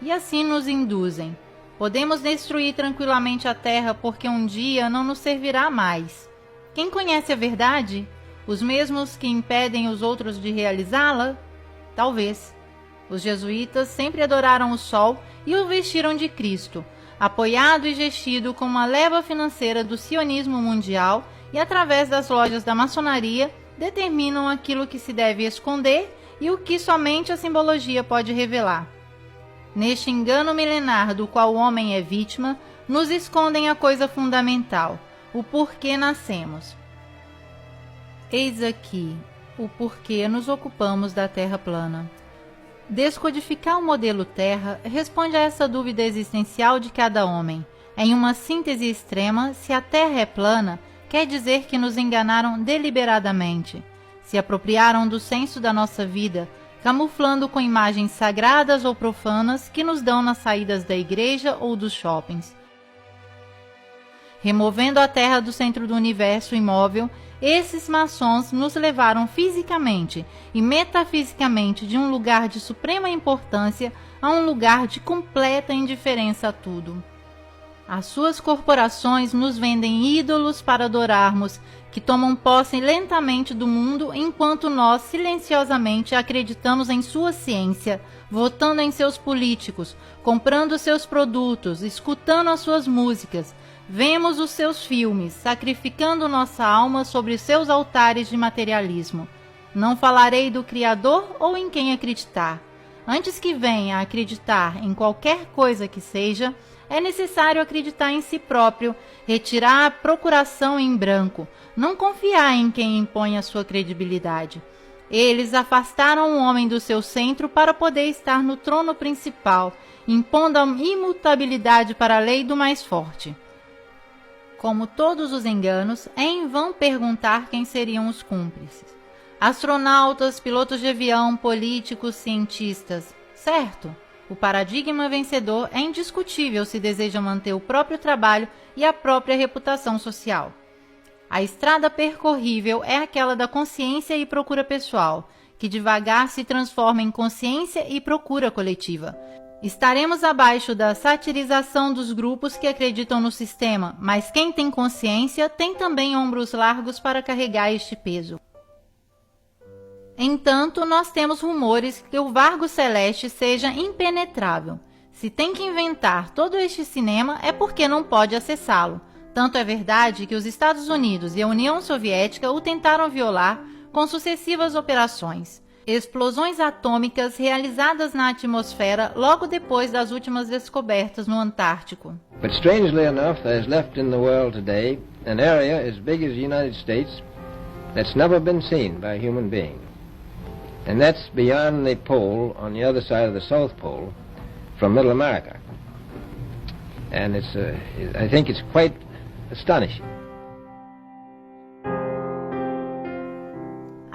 E assim nos induzem. Podemos destruir tranquilamente a Terra porque um dia não nos servirá mais. Quem conhece a verdade? Os mesmos que impedem os outros de realizá-la? Talvez. Os jesuítas sempre adoraram o Sol e o vestiram de Cristo, apoiado e gestido com uma leva financeira do sionismo mundial e através das lojas da maçonaria determinam aquilo que se deve esconder e o que somente a simbologia pode revelar. neste engano milenar do qual o homem é vítima, nos escondem a coisa fundamental, o porquê nascemos. Eis aqui o porquê nos ocupamos da Terra plana. Descodificar o modelo Terra responde a essa dúvida existencial de cada homem. Em uma síntese extrema, se a Terra é plana, quer dizer que nos enganaram deliberadamente, se apropriaram do senso da nossa vida, camuflando com imagens sagradas ou profanas que nos dão nas saídas da igreja ou dos shoppings. Removendo a Terra do centro do universo imóvel, esses maçons nos levaram fisicamente e metafisicamente de um lugar de suprema importância a um lugar de completa indiferença a tudo. As suas corporações nos vendem ídolos para adorarmos, que tomam posse lentamente do mundo enquanto nós silenciosamente acreditamos em sua ciência, votando em seus políticos, comprando seus produtos, escutando as suas músicas. Vemos os seus filmes, sacrificando nossa alma sobre seus altares de materialismo. Não falarei do Criador ou em quem acreditar. Antes que venha a acreditar em qualquer coisa que seja, é necessário acreditar em si próprio, retirar a procuração em branco, não confiar em quem impõe a sua credibilidade. Eles afastaram o homem do seu centro para poder estar no trono principal, impondo a imutabilidade para a lei do mais forte. Como todos os enganos, é em vão perguntar quem seriam os cúmplices. Astronautas, pilotos de avião, políticos, cientistas. Certo, o paradigma vencedor é indiscutível se deseja manter o próprio trabalho e a própria reputação social. A estrada percorrível é aquela da consciência e procura pessoal, que devagar se transforma em consciência e procura coletiva. Estaremos abaixo da satirização dos grupos que acreditam no sistema, mas quem tem consciência tem também ombros largos para carregar este peso. Entanto, nós temos rumores que o Vargo Celeste seja impenetrável. Se tem que inventar todo este cinema é porque não pode acessá-lo. Tanto é verdade que os Estados Unidos e a União Soviética o tentaram violar com sucessivas operações. Explosões atômicas realizadas na atmosfera logo depois das últimas descobertas no Antártico. But strangely enough, there's left in the world today an area as big as the United States that's never been seen by a human being. And that's beyond the pole on the other side of the South Pole from Middle America. And I think it's quite astonishing.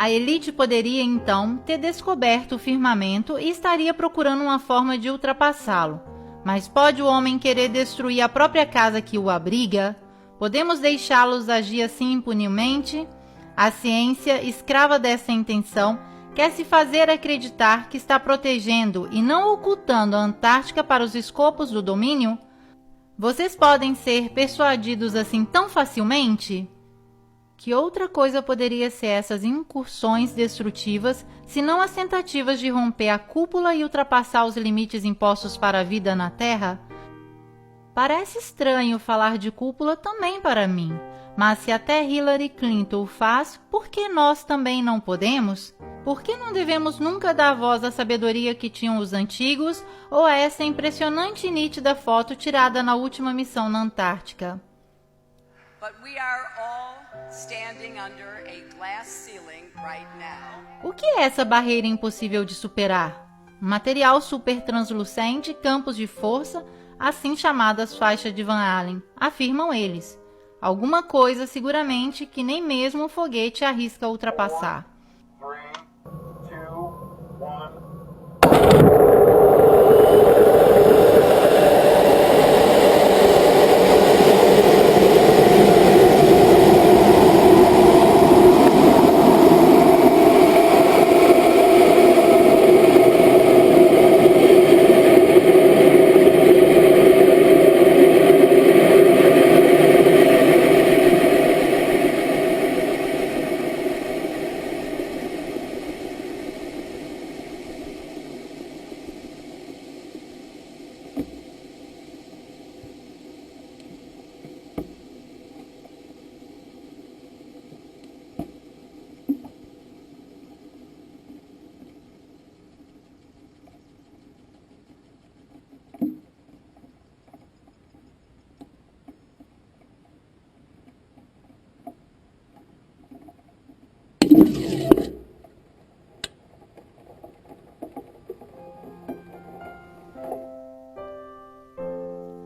A elite poderia, então, ter descoberto o firmamento e estaria procurando uma forma de ultrapassá-lo. Mas pode o homem querer destruir a própria casa que o abriga? Podemos deixá-los agir assim impunemente? A ciência, escrava dessa intenção, quer se fazer acreditar que está protegendo e não ocultando a Antártica para os escopos do domínio? Vocês podem ser persuadidos assim tão facilmente? Que outra coisa poderia ser essas incursões destrutivas, senão as tentativas de romper a cúpula e ultrapassar os limites impostos para a vida na Terra? Parece estranho falar de cúpula também para mim, mas se até Hillary Clinton o faz, por que nós também não podemos? Por que não devemos nunca dar voz à sabedoria que tinham os antigos ou a essa impressionante e nítida foto tirada na última missão na Antártica? But we are all standing under a glass ceiling right now. O que é essa barreira impossível de superar? Material super translucente, campos de força, assim chamadas faixas de Van Allen, afirmam eles. Alguma coisa, seguramente, que nem mesmo o foguete arrisca ultrapassar. 3, 2, 1.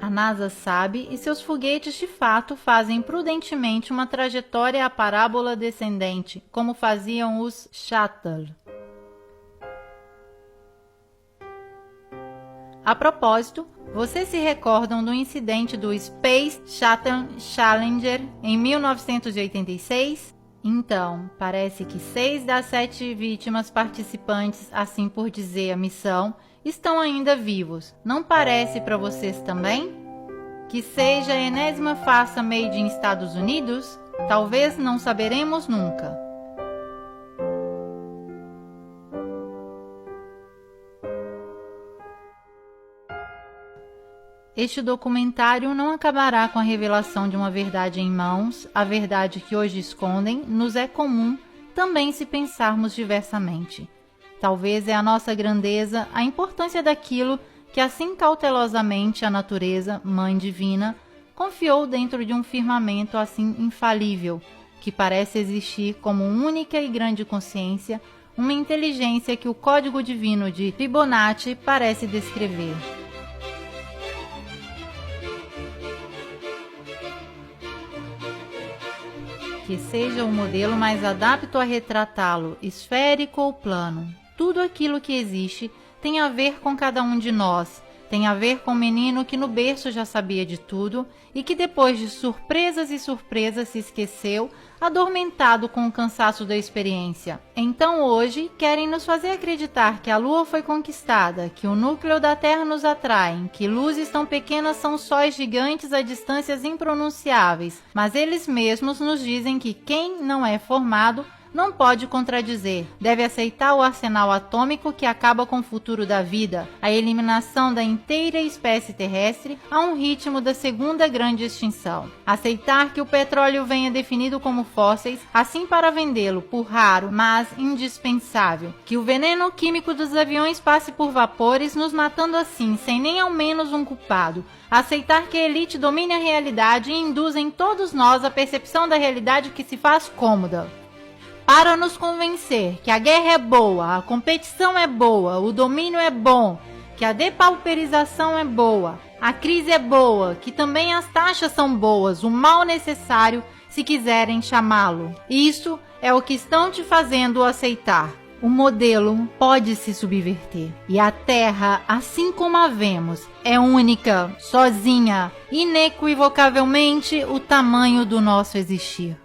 A NASA sabe e seus foguetes de fato fazem prudentemente uma trajetória à parábola descendente, como faziam os Shuttle. A propósito, vocês se recordam do incidente do Space Shuttle Challenger em 1986? Então, parece que 6 das 7 vítimas participantes, assim por dizer a missão, estão ainda vivos. Não parece para vocês também? Que seja a enésima farsa made in Estados Unidos? Talvez não saberemos nunca. Este documentário não acabará com a revelação de uma verdade em mãos. A verdade que hoje escondem nos é comum também se pensarmos diversamente. Talvez é a nossa grandeza, a importância daquilo que assim cautelosamente a natureza, Mãe Divina, confiou dentro de um firmamento assim infalível, que parece existir como única e grande consciência, uma inteligência que o Código Divino de Fibonacci parece descrever. Que seja o modelo mais adapto a retratá-lo, esférico ou plano. Tudo aquilo que existe tem a ver com cada um de nós, tem a ver com o menino que no berço já sabia de tudo e que depois de surpresas e surpresas se esqueceu, adormentado com o cansaço da experiência. Então hoje querem nos fazer acreditar que a Lua foi conquistada, que o núcleo da Terra nos atrai, que luzes tão pequenas são sóis gigantes a distâncias impronunciáveis, mas eles mesmos nos dizem que quem não é formado não pode contradizer, deve aceitar o arsenal atômico que acaba com o futuro da vida, a eliminação da inteira espécie terrestre a um ritmo da segunda grande extinção. Aceitar que o petróleo venha definido como fósseis, assim para vendê-lo por raro, mas indispensável. Que o veneno químico dos aviões passe por vapores, nos matando assim, sem nem ao menos um culpado. Aceitar que a elite domine a realidade e induza em todos nós a percepção da realidade que se faz cômoda. Para nos convencer que a guerra é boa, a competição é boa, o domínio é bom, que a depauperização é boa, a crise é boa, que também as taxas são boas, o mal necessário, se quiserem chamá-lo. Isso é o que estão te fazendo aceitar. O modelo pode se subverter. E a Terra, assim como a vemos, é única, sozinha, inequivocavelmente o tamanho do nosso existir.